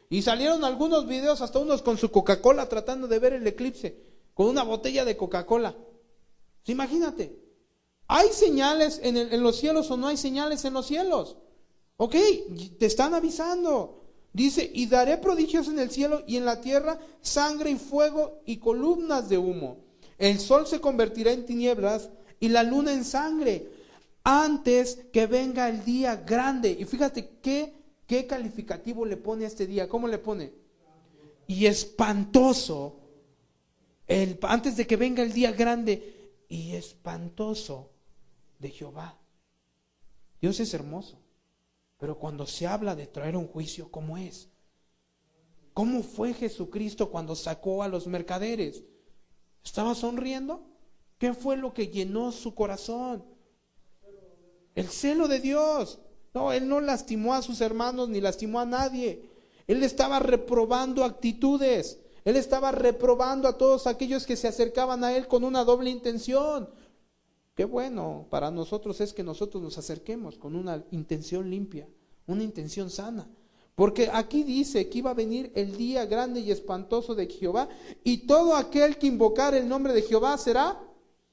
Y salieron algunos videos, hasta unos con su Coca-Cola tratando de ver el eclipse, con una botella de Coca-Cola. Imagínate, ¿hay señales en los cielos o no hay señales en los cielos? Ok, te están avisando. Dice, y daré prodigios en el cielo y en la tierra, sangre y fuego y columnas de humo. El sol se convertirá en tinieblas y la luna en sangre, antes que venga el día grande. Y fíjate ¿Qué calificativo le pone a este día? ¿Cómo le pone? Y espantoso, antes de que venga el día grande y espantoso de Jehová. Dios es hermoso, pero cuando se habla de traer un juicio, ¿cómo es? ¿Cómo fue Jesucristo cuando sacó a los mercaderes? ¿Estaba sonriendo? ¿Qué fue lo que llenó su corazón? El celo de Dios. No, él no lastimó a sus hermanos ni lastimó a nadie. Él estaba reprobando actitudes. Él estaba reprobando a todos aquellos que se acercaban a él con una doble intención. Qué bueno para nosotros es que nosotros nos acerquemos con una intención limpia, una intención sana. Porque aquí dice que iba a venir el día grande y espantoso de Jehová, y todo aquel que invocar el nombre de Jehová será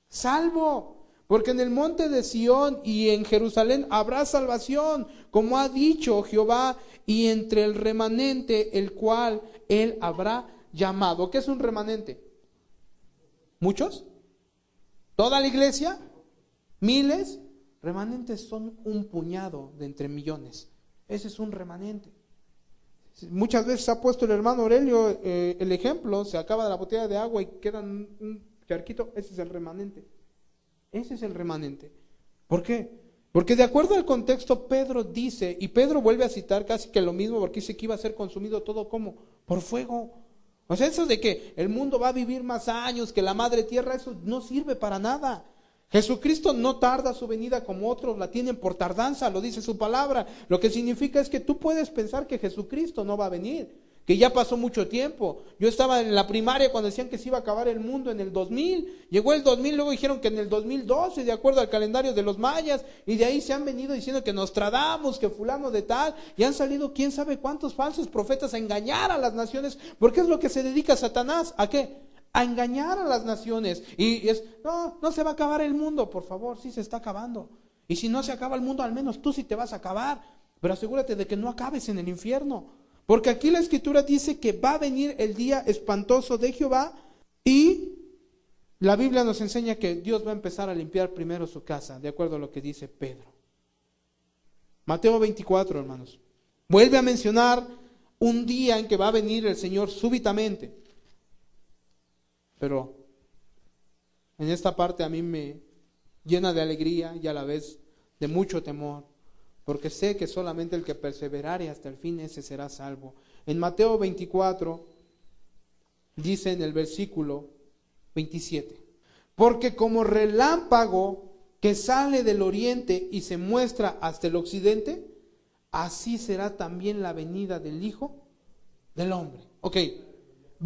salvo. Porque en el monte de Sión y en Jerusalén habrá salvación, como ha dicho Jehová, y entre el remanente el cual él habrá llamado. ¿Qué es un remanente? ¿Muchos? ¿Toda la iglesia? ¿Miles? Remanentes son un puñado de entre millones. Ese es un remanente. Muchas veces ha puesto el hermano Aurelio el ejemplo, se acaba la botella de agua y queda un charquito, ese es el remanente. Ese es el remanente. ¿Por qué? Porque de acuerdo al contexto, Pedro dice, y Pedro vuelve a citar casi que lo mismo, porque dice que iba a ser consumido todo como por fuego. O sea, eso de que el mundo va a vivir más años que la madre tierra, eso no sirve para nada. Jesucristo no tarda su venida como otros la tienen por tardanza, lo dice su palabra. Lo que significa es que tú puedes pensar que Jesucristo no va a venir, que ya pasó mucho tiempo. Yo estaba en la primaria cuando decían que se iba a acabar el mundo en el 2000, llegó el 2000, luego dijeron que en el 2012, de acuerdo al calendario de los mayas, y de ahí se han venido diciendo que Nostradamus, que fulano de tal, y han salido quién sabe cuántos falsos profetas a engañar a las naciones, porque es lo que se dedica Satanás, ¿a qué? a engañar a las naciones. Y es, no se va a acabar el mundo, por favor, sí se está acabando. Y si no se acaba el mundo, al menos tú sí te vas a acabar. Pero asegúrate de que no acabes en el infierno. Porque aquí la Escritura dice que va a venir el día espantoso de Jehová, y la Biblia nos enseña que Dios va a empezar a limpiar primero su casa, de acuerdo a lo que dice Pedro. Mateo 24, hermanos. Vuelve a mencionar un día en que va a venir el Señor súbitamente. Pero en esta parte a mí me llena de alegría y a la vez de mucho temor, porque sé que solamente el que perseverare hasta el fin, ese será salvo. En Mateo 24 dice en el versículo 27, porque como relámpago que sale del oriente y se muestra hasta el occidente, así será también la venida del Hijo del Hombre. Ok,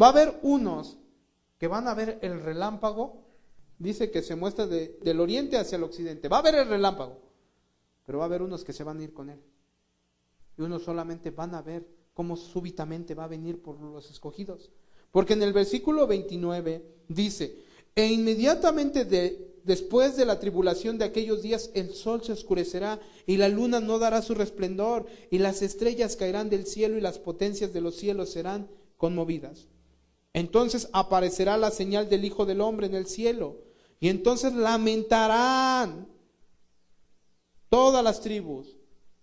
va a haber unos que van a ver el relámpago, dice que se muestra del oriente hacia el occidente, va a haber el relámpago, pero va a haber unos que se van a ir con él, y unos solamente van a ver cómo súbitamente va a venir por los escogidos. Porque en el versículo 29 dice, e inmediatamente después de la tribulación de aquellos días, el sol se oscurecerá y la luna no dará su resplandor y las estrellas caerán del cielo y las potencias de los cielos serán conmovidas. Entonces aparecerá la señal del Hijo del Hombre en el cielo y entonces lamentarán todas las tribus,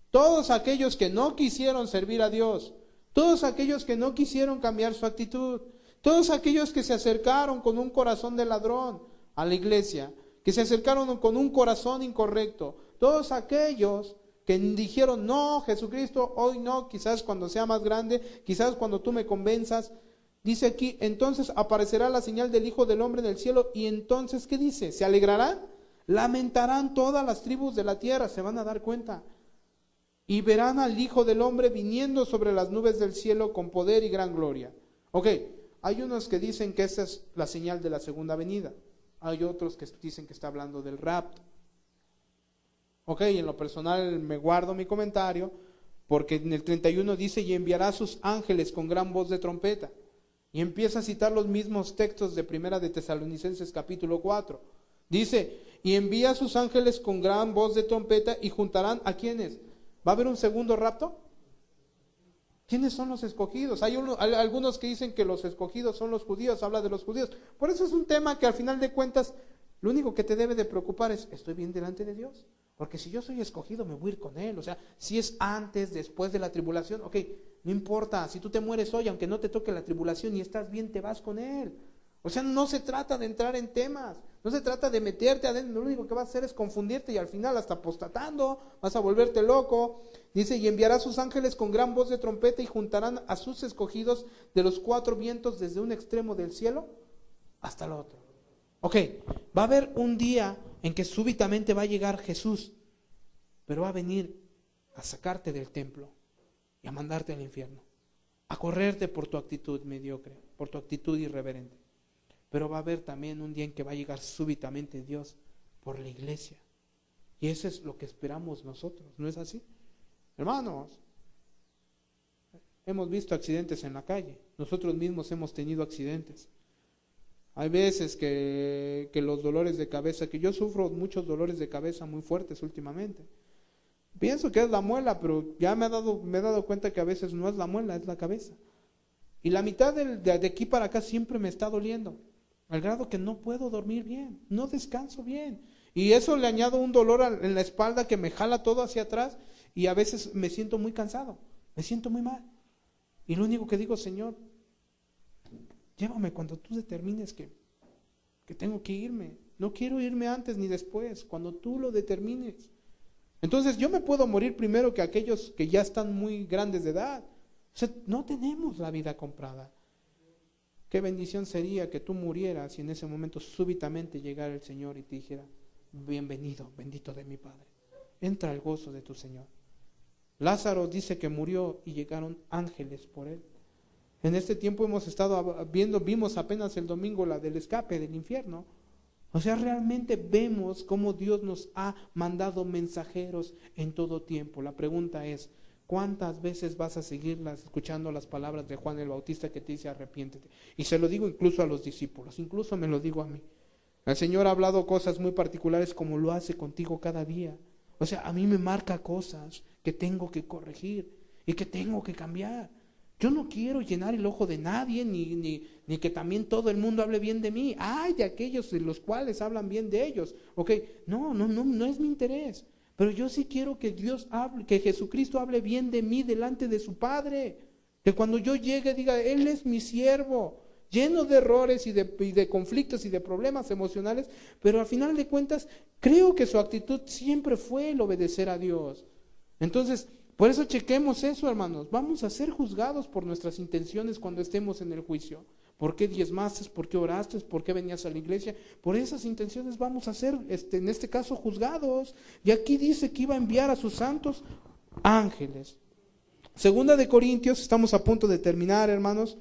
todos aquellos que no quisieron servir a Dios, todos aquellos que no quisieron cambiar su actitud, todos aquellos que se acercaron con un corazón de ladrón a la iglesia, que se acercaron con un corazón incorrecto, todos aquellos que dijeron, no, Jesucristo, hoy no, quizás cuando sea más grande, quizás cuando tú me convenzas. Dice aquí, entonces aparecerá la señal del Hijo del Hombre en el cielo, y entonces, ¿qué dice? ¿Se alegrarán? Lamentarán todas las tribus de la tierra, se van a dar cuenta. Y verán al Hijo del Hombre viniendo sobre las nubes del cielo con poder y gran gloria. Ok, hay unos que dicen que esa es la señal de la segunda venida. Hay otros que dicen que está hablando del rapto. Ok, en lo personal me guardo mi comentario, porque en el 31 dice, y enviará a sus ángeles con gran voz de trompeta. Y empieza a citar los mismos textos de Primera de Tesalonicenses capítulo 4. Dice, y envía a sus ángeles con gran voz de trompeta y juntarán ¿a quiénes? ¿Va a haber un segundo rapto? ¿Quiénes son los escogidos? Hay algunos que dicen que los escogidos son los judíos, habla de los judíos. Por eso es un tema que al final de cuentas, lo único que te debe de preocupar es, ¿estoy bien delante de Dios? Porque si yo soy escogido, me voy a ir con Él. O sea, si es antes, después de la tribulación, ok, no importa. Si tú te mueres hoy, aunque no te toque la tribulación y estás bien, te vas con Él. O sea, no se trata de entrar en temas, no se trata de meterte adentro, lo único que vas a hacer es confundirte y al final hasta apostatando, vas a volverte loco. Dice, y enviará a sus ángeles con gran voz de trompeta y juntarán a sus escogidos de los cuatro vientos desde un extremo del cielo hasta el otro. Ok, va a haber un día en que súbitamente va a llegar Jesús, pero va a venir a sacarte del templo y a mandarte al infierno, a correrte por tu actitud mediocre, por tu actitud irreverente. Pero va a haber también un día en que va a llegar súbitamente Dios por la iglesia. Y eso es lo que esperamos nosotros, ¿no es así? Hermanos, hemos visto accidentes en la calle, nosotros mismos hemos tenido accidentes. Hay veces que los dolores de cabeza, que yo sufro muchos dolores de cabeza muy fuertes últimamente. Pienso que es la muela, pero ya me he dado cuenta que a veces no es la muela, es la cabeza. Y la mitad de aquí para acá siempre me está doliendo, al grado que no puedo dormir bien, no descanso bien. Y eso le añado un dolor en la espalda que me jala todo hacia atrás y a veces me siento muy cansado, me siento muy mal. Y lo único que digo, Señor, llévame cuando tú determines que tengo que irme. No quiero irme antes ni después, cuando tú lo determines. Entonces yo me puedo morir primero que aquellos que ya están muy grandes de edad. O sea, no tenemos la vida comprada. Qué bendición sería que tú murieras y en ese momento súbitamente llegara el Señor y te dijera, bienvenido, bendito de mi Padre. Entra al gozo de tu Señor. Lázaro dice que murió y llegaron ángeles por él. En este tiempo hemos estado vimos apenas el domingo la del escape del infierno. O sea, realmente vemos cómo Dios nos ha mandado mensajeros en todo tiempo. La pregunta es, ¿Cuántas veces vas a seguir escuchando las palabras de Juan el Bautista que te dice arrepiéntete? Y se lo digo incluso a los discípulos, incluso me lo digo a mí. El Señor ha hablado cosas muy particulares como lo hace contigo cada día. O sea, a mí me marca cosas que tengo que corregir y que tengo que cambiar. Yo no quiero llenar el ojo de nadie, ni que también todo el mundo hable bien de mí. Ay, de aquellos de los cuales hablan bien de ellos. ¿Ok? No es mi interés. Pero yo sí quiero que Dios hable, que Jesucristo hable bien de mí delante de su Padre. Que cuando yo llegue diga, Él es mi siervo, lleno de errores y de conflictos y de problemas emocionales, pero al final de cuentas creo que su actitud siempre fue el obedecer a Dios. Entonces, por eso chequemos eso, hermanos. Vamos a ser juzgados por nuestras intenciones cuando estemos en el juicio. ¿Por qué diezmaste? ¿Por qué oraste? ¿Por qué venías a la iglesia? Por esas intenciones vamos a ser, en este caso, juzgados. Y aquí dice que iba a enviar a sus santos ángeles. Segunda de Corintios, estamos a punto de terminar, hermanos.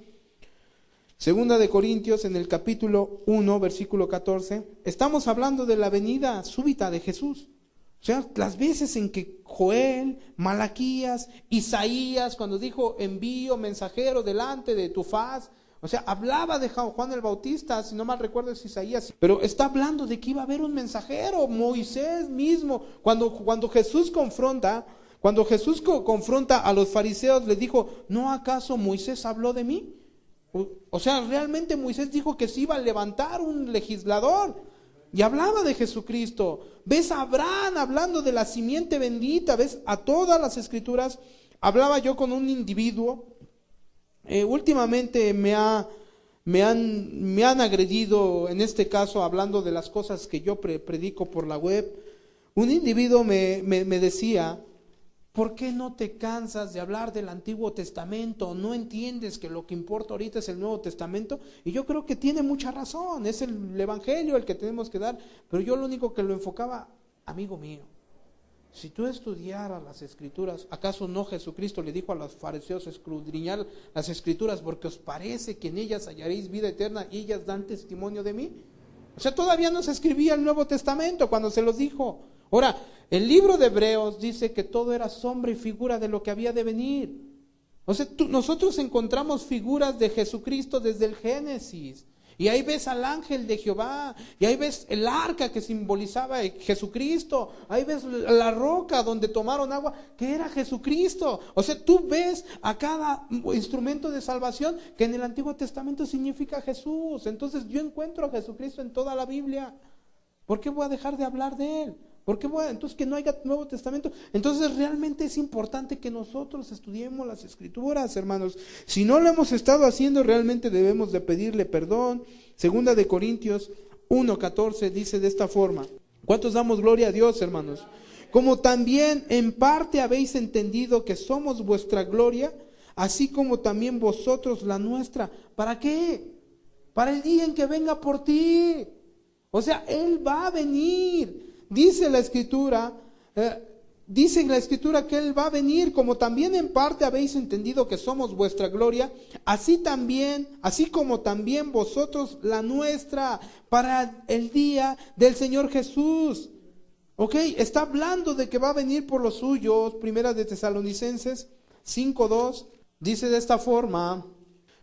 Segunda de Corintios, en el capítulo 1, versículo 14, estamos hablando de la venida súbita de Jesús. O sea, las veces en que Joel, Malaquías, Isaías, cuando dijo envío mensajero delante de tu faz, o sea, hablaba de Juan el Bautista, si no mal recuerdo es Isaías, pero está hablando de que iba a haber un mensajero, Moisés mismo. Cuando Jesús confronta a los fariseos, les dijo, ¿no acaso Moisés habló de mí? O sea, realmente Moisés dijo que se iba a levantar un legislador y hablaba de Jesucristo. Ves a Abraham hablando de la simiente bendita, ves a todas las escrituras. Hablaba yo con un individuo, últimamente me han agredido, en este caso hablando de las cosas que yo predico por la web. Un individuo me decía, ¿por qué no te cansas de hablar del Antiguo Testamento? ¿No entiendes que lo que importa ahorita es el Nuevo Testamento? Y yo creo que tiene mucha razón, es el Evangelio el que tenemos que dar, pero yo lo único que lo enfocaba, amigo mío, si tú estudiaras las Escrituras, ¿acaso no Jesucristo le dijo a los fariseos escudriñar las Escrituras porque os parece que en ellas hallaréis vida eterna y ellas dan testimonio de mí? O sea, todavía no se escribía el Nuevo Testamento cuando se los dijo. Ahora, el libro de Hebreos dice que todo era sombra y figura de lo que había de venir. O sea, nosotros encontramos figuras de Jesucristo desde el Génesis. Y ahí ves al ángel de Jehová, y ahí ves el arca que simbolizaba a Jesucristo, ahí ves la roca donde tomaron agua, que era Jesucristo. O sea, tú ves a cada instrumento de salvación que en el Antiguo Testamento significa Jesús. Entonces yo encuentro a Jesucristo en toda la Biblia. ¿Por qué voy a dejar de hablar de Él? ¿Por qué entonces que no haya Nuevo Testamento? Entonces realmente es importante que nosotros estudiemos las Escrituras, hermanos. Si no lo hemos estado haciendo, realmente debemos de pedirle perdón. Segunda de Corintios 1:14 dice de esta forma. ¿Cuántos damos gloria a Dios, hermanos? Como también en parte habéis entendido que somos vuestra gloria, así como también vosotros la nuestra. ¿Para qué? Para el día en que venga por ti. O sea, Él va a venir. Dice la Escritura que Él va a venir, como también en parte habéis entendido que somos vuestra gloria, así como también vosotros la nuestra, para el día del Señor Jesús. Ok, está hablando de que va a venir por los suyos. Primera de Tesalonicenses 5:2 dice de esta forma: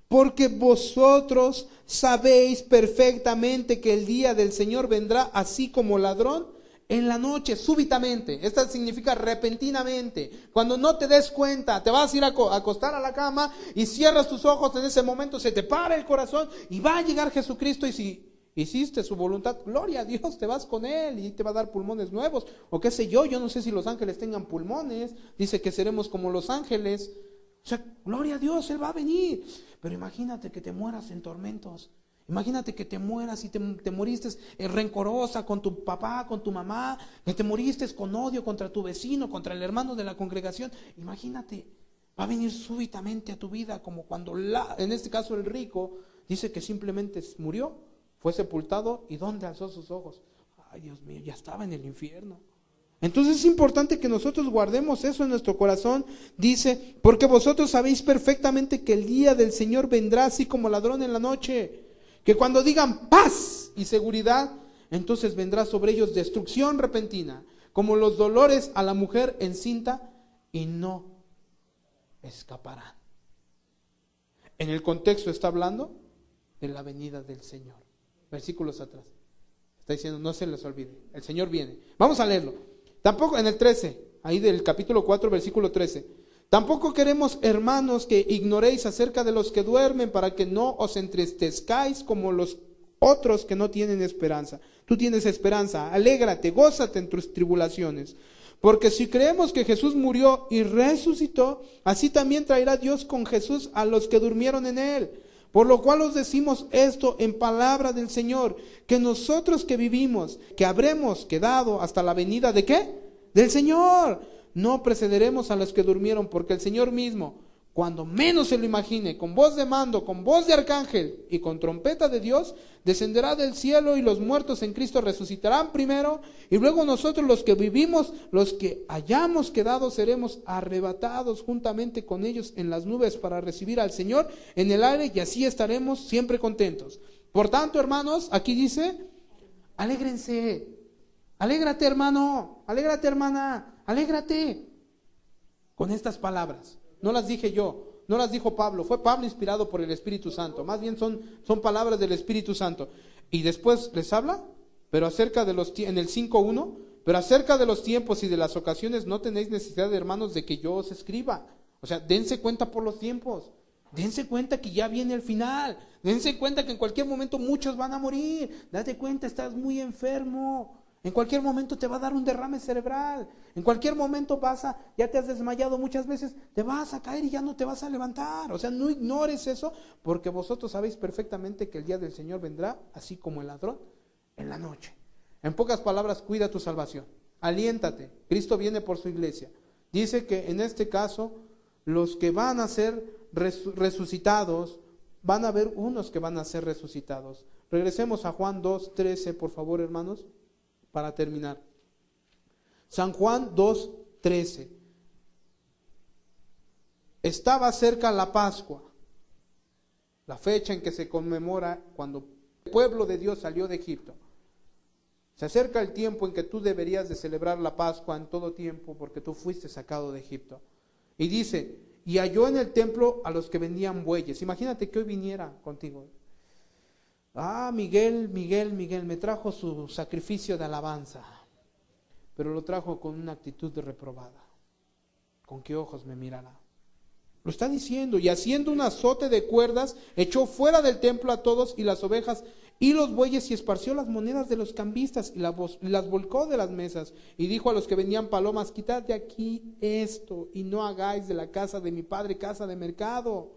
porque vosotros sabéis perfectamente que el día del Señor vendrá así como ladrón en la noche, súbitamente. Esto significa repentinamente. Cuando no te des cuenta, te vas a ir a acostar a la cama y cierras tus ojos, en ese momento se te para el corazón y va a llegar Jesucristo, y si hiciste su voluntad, gloria a Dios, te vas con Él y te va a dar pulmones nuevos, o qué sé yo no sé si los ángeles tengan pulmones. Dice que seremos como los ángeles. O sea, gloria a Dios, Él va a venir. Pero imagínate que te mueras en tormentos. Imagínate que te mueras y te moriste rencorosa con tu papá, con tu mamá, que te moriste con odio contra tu vecino, contra el hermano de la congregación. Imagínate, va a venir súbitamente a tu vida, como cuando en este caso el rico dice que simplemente murió, fue sepultado, y ¿dónde alzó sus ojos? Ay, Dios mío, ya estaba en el infierno. Entonces es importante que nosotros guardemos eso en nuestro corazón. Dice, porque vosotros sabéis perfectamente que el día del Señor vendrá así como ladrón en la noche. Que cuando digan paz y seguridad, entonces vendrá sobre ellos destrucción repentina, como los dolores a la mujer encinta, y no escaparán. En el contexto está hablando de la venida del Señor. Versículos atrás. Está diciendo, no se les olvide, el Señor viene. Vamos a leerlo. Tampoco en el 13, ahí del capítulo 4, versículo 13. Tampoco queremos, hermanos, que ignoréis acerca de los que duermen, para que no os entristezcáis como los otros que no tienen esperanza. Tú tienes esperanza, alégrate, gózate en tus tribulaciones. Porque si creemos que Jesús murió y resucitó, así también traerá Dios con Jesús a los que durmieron en él. Por lo cual os decimos esto en palabra del Señor, que nosotros que vivimos, que habremos quedado hasta la venida ¿de qué? Del Señor. No precederemos a los que durmieron, porque el Señor mismo, cuando menos se lo imagine, con voz de mando, con voz de arcángel y con trompeta de Dios, descenderá del cielo, y los muertos en Cristo resucitarán primero, y luego nosotros los que vivimos, los que hayamos quedado, seremos arrebatados juntamente con ellos en las nubes para recibir al Señor en el aire, y así estaremos siempre contentos. Por tanto, hermanos, aquí dice, alégrense, alégrate hermano, alégrate hermana, alégrate con estas palabras. No las dije yo, no las dijo Pablo, fue Pablo inspirado por el Espíritu Santo, más bien son palabras del Espíritu Santo. Y después les habla, pero acerca de en el 5:1, pero acerca de los tiempos y de las ocasiones no tenéis necesidad, hermanos, de que yo os escriba. O sea, dense cuenta por los tiempos, dense cuenta que ya viene el final, dense cuenta que en cualquier momento muchos van a morir, date cuenta, estás muy enfermo. En cualquier momento te va a dar un derrame cerebral. En cualquier momento ya te has desmayado muchas veces, te vas a caer y ya no te vas a levantar. O sea, no ignores eso, porque vosotros sabéis perfectamente que el día del Señor vendrá, así como el ladrón, en la noche. En pocas palabras, cuida tu salvación. Aliéntate. Cristo viene por su iglesia. Dice que en este caso, los que van a ser resucitados, van a haber unos que van a ser resucitados. Regresemos a Juan 2:13, por favor, hermanos. Para terminar, San Juan 2:13. Estaba cerca la Pascua, la fecha en que se conmemora cuando el pueblo de Dios salió de Egipto. Se acerca el tiempo en que tú deberías de celebrar la Pascua en todo tiempo, porque tú fuiste sacado de Egipto. Y dice, y halló en el templo a los que vendían bueyes. Imagínate que hoy viniera contigo. Miguel, me trajo su sacrificio de alabanza, pero lo trajo con una actitud de reprobada. ¿Con qué ojos me mirará? Lo está diciendo, y haciendo un azote de cuerdas, echó fuera del templo a todos y las ovejas y los bueyes, y esparció las monedas de los cambistas y las volcó de las mesas, y dijo a los que vendían palomas, quitad de aquí esto, y no hagáis de la casa de mi padre casa de mercado.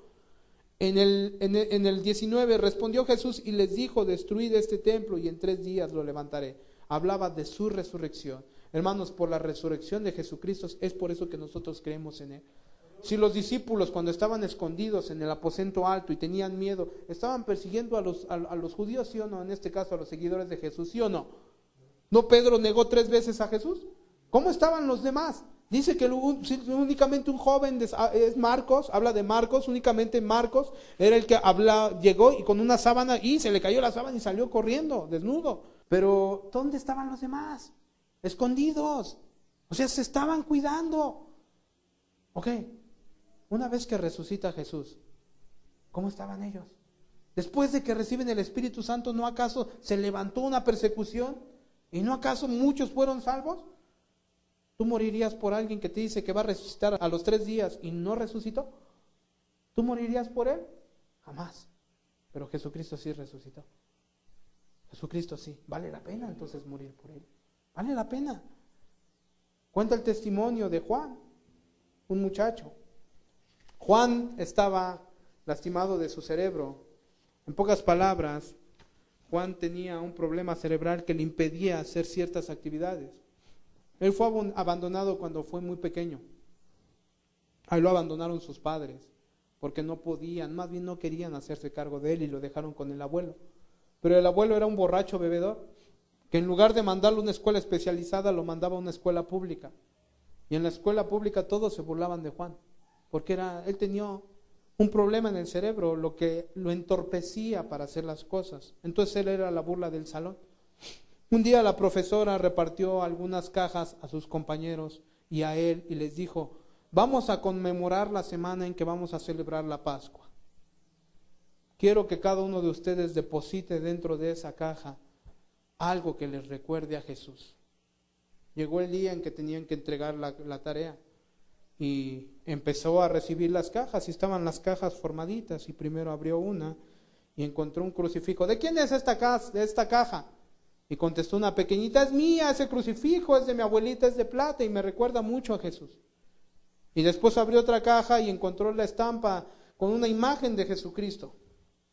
En el 19 respondió Jesús y les dijo, destruid este templo y en 3 días lo levantaré. Hablaba de su resurrección. Hermanos, por la resurrección de Jesucristo es por eso que nosotros creemos en Él. Si los discípulos, cuando estaban escondidos en el aposento alto y tenían miedo, estaban persiguiendo a los judíos, ¿sí o no? En este caso a los seguidores de Jesús, ¿sí o no? ¿No Pedro negó 3 veces a Jesús? ¿Cómo estaban los demás? Dice que únicamente un joven, es Marcos, habla de Marcos, únicamente Marcos era el que llegó y con una sábana y se le cayó la sábana y salió corriendo, desnudo. Pero ¿dónde estaban los demás? Escondidos. O sea, se estaban cuidando. Ok, una vez que resucita Jesús, ¿cómo estaban ellos? Después de que reciben el Espíritu Santo, ¿no acaso se levantó una persecución? ¿Y no acaso muchos fueron salvos? ¿Tú morirías por alguien que te dice que va a resucitar a los 3 días y no resucitó? ¿Tú morirías por él? Jamás. Pero Jesucristo sí resucitó. Jesucristo sí. Vale la pena entonces morir por él. Vale la pena. Cuenta el testimonio de Juan, un muchacho. Juan estaba lastimado de su cerebro. En pocas palabras, Juan tenía un problema cerebral que le impedía hacer ciertas actividades. Él fue abandonado cuando fue muy pequeño. Ahí lo abandonaron sus padres, porque no podían, más bien no querían hacerse cargo de él y lo dejaron con el abuelo. Pero el abuelo era un borracho bebedor, que en lugar de mandarlo a una escuela especializada, lo mandaba a una escuela pública. Y en la escuela pública todos se burlaban de Juan, porque él tenía un problema en el cerebro, lo que lo entorpecía para hacer las cosas. Entonces él era la burla del salón. Un día la profesora repartió algunas cajas a sus compañeros y a él y les dijo, Vamos a conmemorar la semana en que vamos a celebrar la Pascua. Quiero que cada uno de ustedes deposite dentro de esa caja algo que les recuerde a Jesús. Llegó el día en que tenían que entregar la tarea y empezó a recibir las cajas y estaban las cajas formaditas y primero abrió una y encontró un crucifijo. ¿De quién es esta caja? Y contestó una pequeñita: es mía, ese crucifijo es de mi abuelita, es de plata y me recuerda mucho a Jesús. Y después abrió otra caja y encontró la estampa con una imagen de Jesucristo.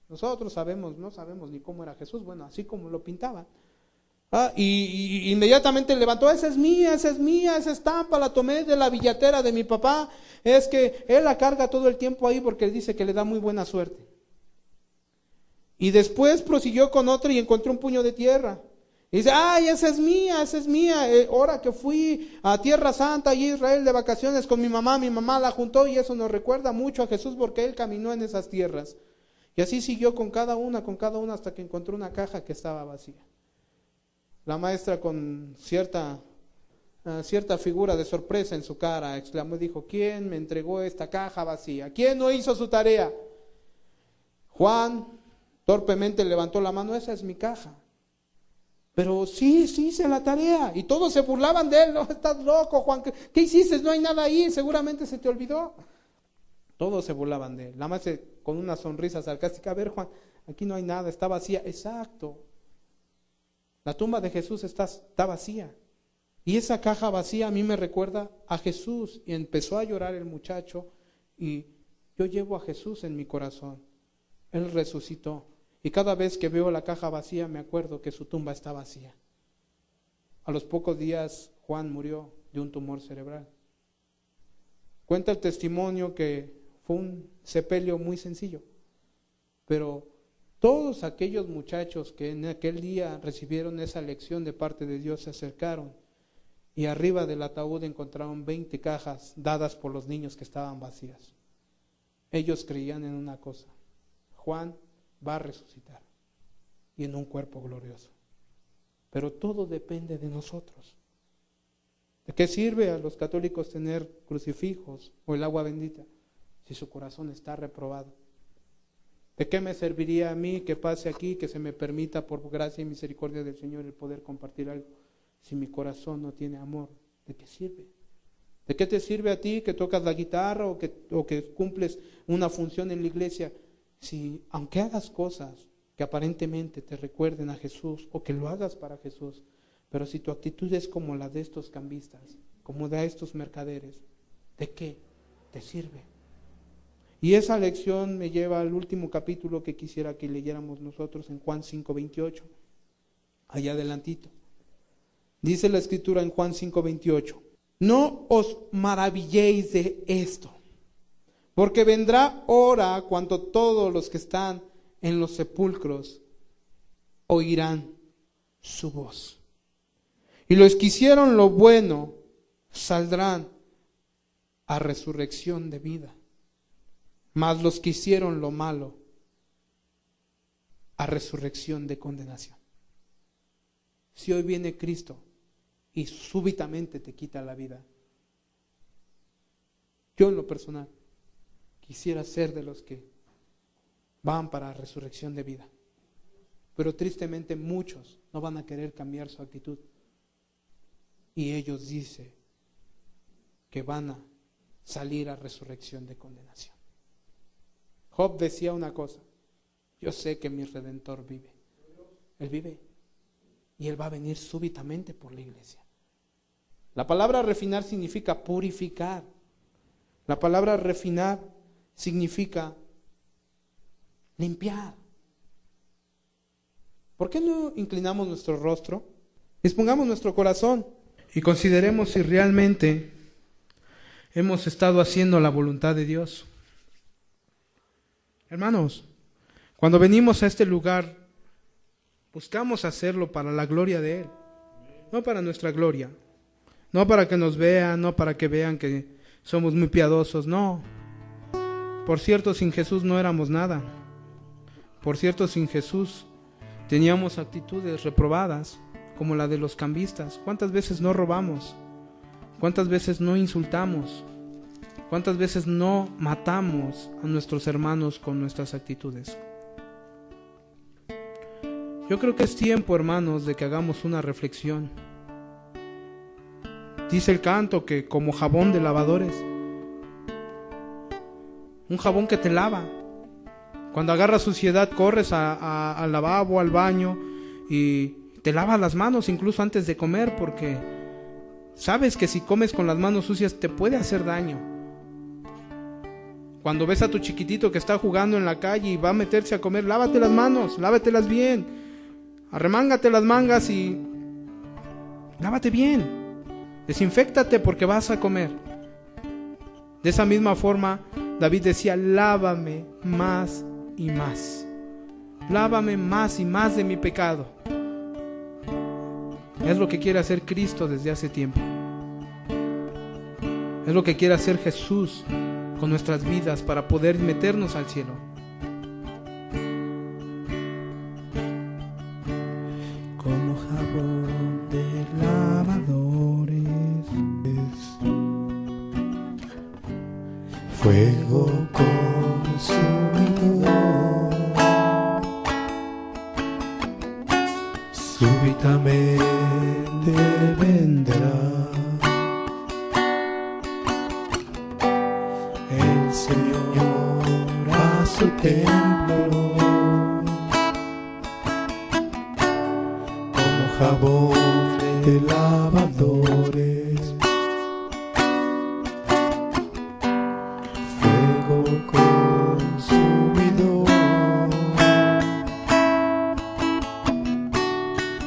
Nosotros no sabemos ni cómo era Jesús, bueno, así como lo pintaban. Y inmediatamente levantó: esa es mía, esa estampa la tomé de la billetera de mi papá, es que él la carga todo el tiempo ahí porque dice que le da muy buena suerte. Y después prosiguió con otra y encontró un puño de tierra. Y dice: ay, esa es mía. Ahora que fui a Tierra Santa y Israel de vacaciones con mi mamá la juntó y eso nos recuerda mucho a Jesús porque él caminó en esas tierras. Y así siguió con cada una hasta que encontró una caja que estaba vacía. La maestra, con cierta figura de sorpresa en su cara, exclamó y dijo: ¿quién me entregó esta caja vacía? ¿Quién no hizo su tarea? Juan torpemente levantó la mano: esa es mi caja. Pero sí hice la tarea. Y todos se burlaban de él: no, estás loco, Juan, ¿qué hiciste? No hay nada ahí, seguramente se te olvidó. Todos se burlaban de él. La maestra, con una sonrisa sarcástica: a ver, Juan, aquí no hay nada, está vacía. Exacto. La tumba de Jesús está vacía. Y esa caja vacía a mí me recuerda a Jesús. Y empezó a llorar el muchacho. Y yo llevo a Jesús en mi corazón. Él resucitó. Y cada vez que veo la caja vacía me acuerdo que su tumba está vacía. A los pocos días Juan murió de un tumor cerebral. Cuenta el testimonio que fue un sepelio muy sencillo. Pero todos aquellos muchachos que en aquel día recibieron esa lección de parte de Dios se acercaron y arriba del ataúd encontraron 20 cajas dadas por los niños que estaban vacías. Ellos creían en una cosa: Juan va a resucitar y en un cuerpo glorioso. Pero todo depende de nosotros. ¿De qué sirve a los católicos tener crucifijos o el agua bendita si su corazón está reprobado? ¿De qué me serviría a mí que pase aquí, que se me permita por gracia y misericordia del Señor el poder compartir algo, si mi corazón no tiene amor? ¿De qué sirve? ¿De qué te sirve a ti que tocas la guitarra o que cumples una función en la iglesia? Si aunque hagas cosas que aparentemente te recuerden a Jesús o que lo hagas para Jesús, pero si tu actitud es como la de estos cambistas, como de estos mercaderes, ¿de qué te sirve? Y esa lección me lleva al último capítulo que quisiera que leyéramos nosotros en Juan 5:28, allá adelantito. Dice la escritura en Juan 5:28: no os maravilléis de esto, porque vendrá hora cuando todos los que están en los sepulcros oirán su voz. Y los que hicieron lo bueno saldrán a resurrección de vida, mas los que hicieron lo malo a resurrección de condenación. Si hoy viene Cristo y súbitamente te quita la vida, yo en lo personal quisiera ser de los que van para resurrección de vida. Pero tristemente muchos no van a querer cambiar su actitud. Y ellos dicen que van a salir a resurrección de condenación. Job decía una cosa: yo sé que mi Redentor vive. Él vive. Y Él va a venir súbitamente por la iglesia. La palabra refinar significa purificar. La palabra refinar significa limpiar. ¿Por qué no inclinamos nuestro rostro? Dispongamos nuestro corazón y consideremos si realmente hemos estado haciendo la voluntad de Dios. Hermanos, cuando venimos a este lugar, buscamos hacerlo para la gloria de Él, no para nuestra gloria, no para que nos vean, no para que vean que somos muy piadosos, no. Por cierto, sin Jesús no éramos nada. Por cierto, sin Jesús teníamos actitudes reprobadas, como la de los cambistas. ¿Cuántas veces no robamos? ¿Cuántas veces no insultamos? ¿Cuántas veces no matamos a nuestros hermanos con nuestras actitudes? Yo creo que es tiempo, hermanos, de que hagamos una reflexión. Dice el canto que como jabón de lavadores, un jabón que te lava. Cuando agarras suciedad, corres al lavabo, al baño y te lavas las manos incluso antes de comer, porque sabes que si comes con las manos sucias te puede hacer daño. Cuando ves a tu chiquitito que está jugando en la calle y va a meterse a comer, lávate las manos, lávatelas bien, arremángate las mangas y lávate bien, desinféctate porque vas a comer. De esa misma forma, David decía, lávame más y más, lávame más y más de mi pecado. Es lo que quiere hacer Cristo desde hace tiempo. Es lo que quiere hacer Jesús con nuestras vidas para poder meternos al cielo. Como jabón de lavadores, fuego consumidor, súbitamente vendrá el Señor a su templo, como jabón de lavadores, fuego consumidor,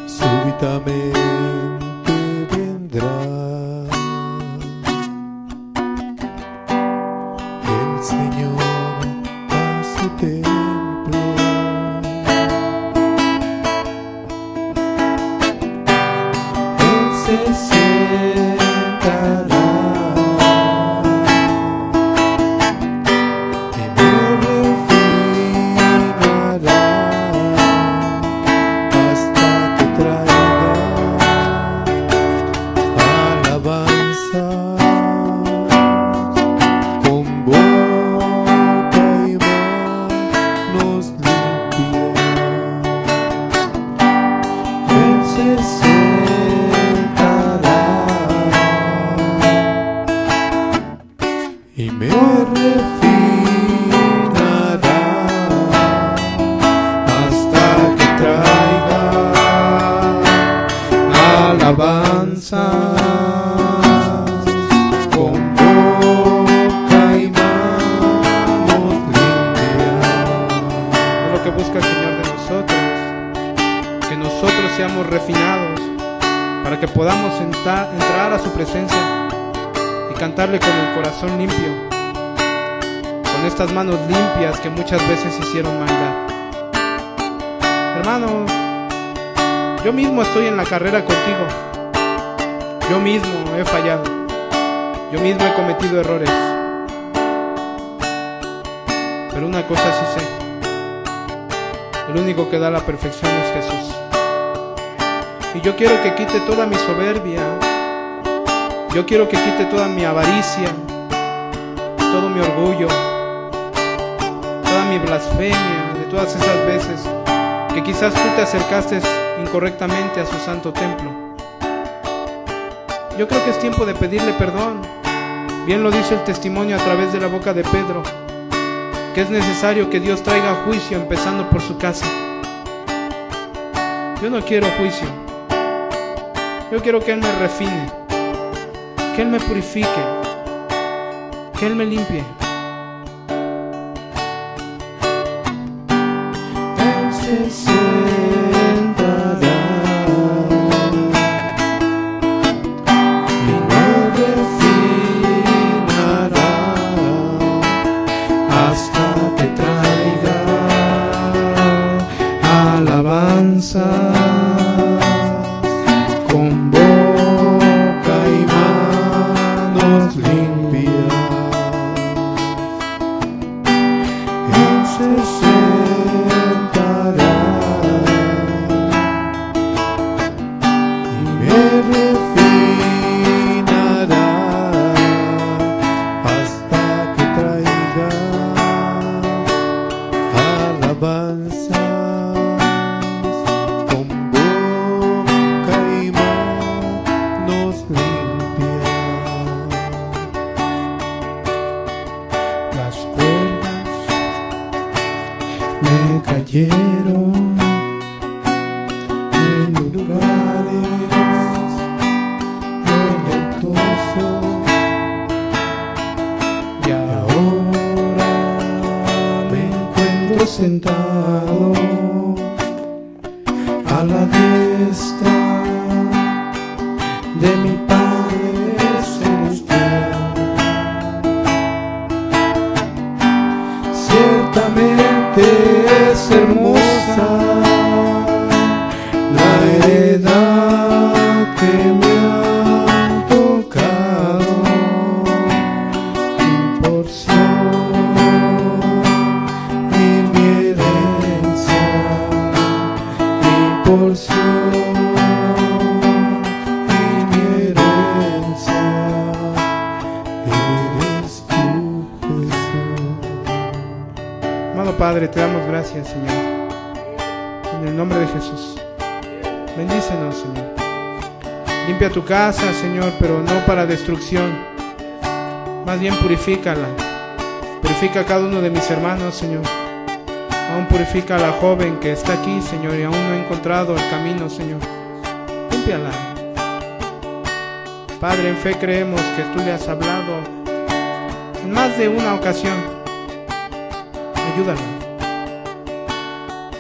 súbitamente vendrá el Señor a su templo, Él se sentará y me refinará hasta que traiga alabanzas con boca y manos limpias. Él se sentará y me refinará hasta que traiga alabanzas con boca y manos limpias. Es lo que busca el Señor de nosotros, que nosotros seamos refinados para que podamos entrar a su presencia y cantarle con el corazón limpio, con estas manos limpias que muchas veces hicieron maldad. Hermano, yo mismo estoy en la carrera contigo, yo mismo he fallado, yo mismo he cometido errores, pero una cosa sí sé: el único que da la perfección es Jesús. Y yo quiero que quite toda mi soberbia, yo quiero que quite toda mi avaricia, todo mi orgullo, toda mi blasfemia, de todas esas veces que quizás tú te acercaste incorrectamente a su santo templo. Yo creo que es tiempo de pedirle perdón. Bien lo dice el testimonio a través de la boca de Pedro, que es necesario que Dios traiga juicio empezando por su casa. Yo no quiero juicio, yo quiero que Él me refine, que Él me purifique, que Él me limpie. Él se sentará y me refinará hasta que traiga alabanzas con boca y manos limpias. Él se sentará y me refinará hasta alabanzas con boca y manos limpias. Las cuerdas me cayeron en lugares deleitosos y ahora me encuentro sentado a la diestra de mi Padre celestial. Ciertamente es hermosa la heredad que me han tocado, mi porción y mi herencia, mi porción y mi herencia, eres tú, Jesús. Amado Padre, te damos gracias, Señor. En el nombre de Jesús. Bendícenos, Señor. Limpia tu casa, Señor, pero no para destrucción. Más bien purifícala. Purifica a cada uno de mis hermanos, Señor. Aún purifica a la joven que está aquí, Señor, y aún no ha encontrado el camino, Señor. Límpiala. Padre, en fe creemos que tú le has hablado en más de una ocasión. Ayúdala.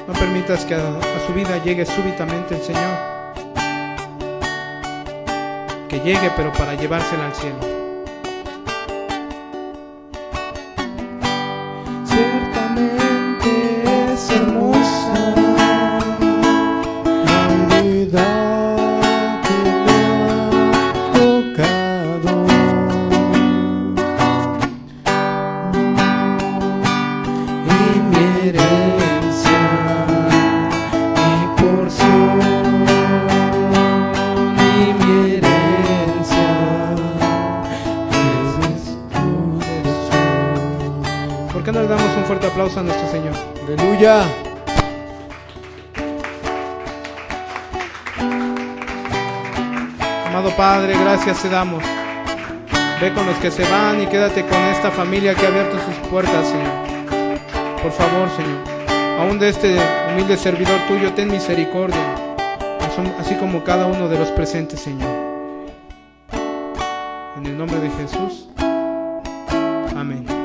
No permitas que a su vida llegue súbitamente el Señor. Que llegue, pero para llevársela al cielo. Ciertamente es hermosa la heredad que me ha tocado, y mi herencia, mi porción y mi herencia, eres tú, Jesús. ¿Por qué no le damos un fuerte aplauso a nuestro Señor? Aleluya. Amado Padre, gracias te damos. Ve con los que se van y quédate con esta familia que ha abierto sus puertas, Señor. Por favor, Señor. Aún de este humilde servidor tuyo, ten misericordia. Así como cada uno de los presentes, Señor. En el nombre de Jesús. Amén.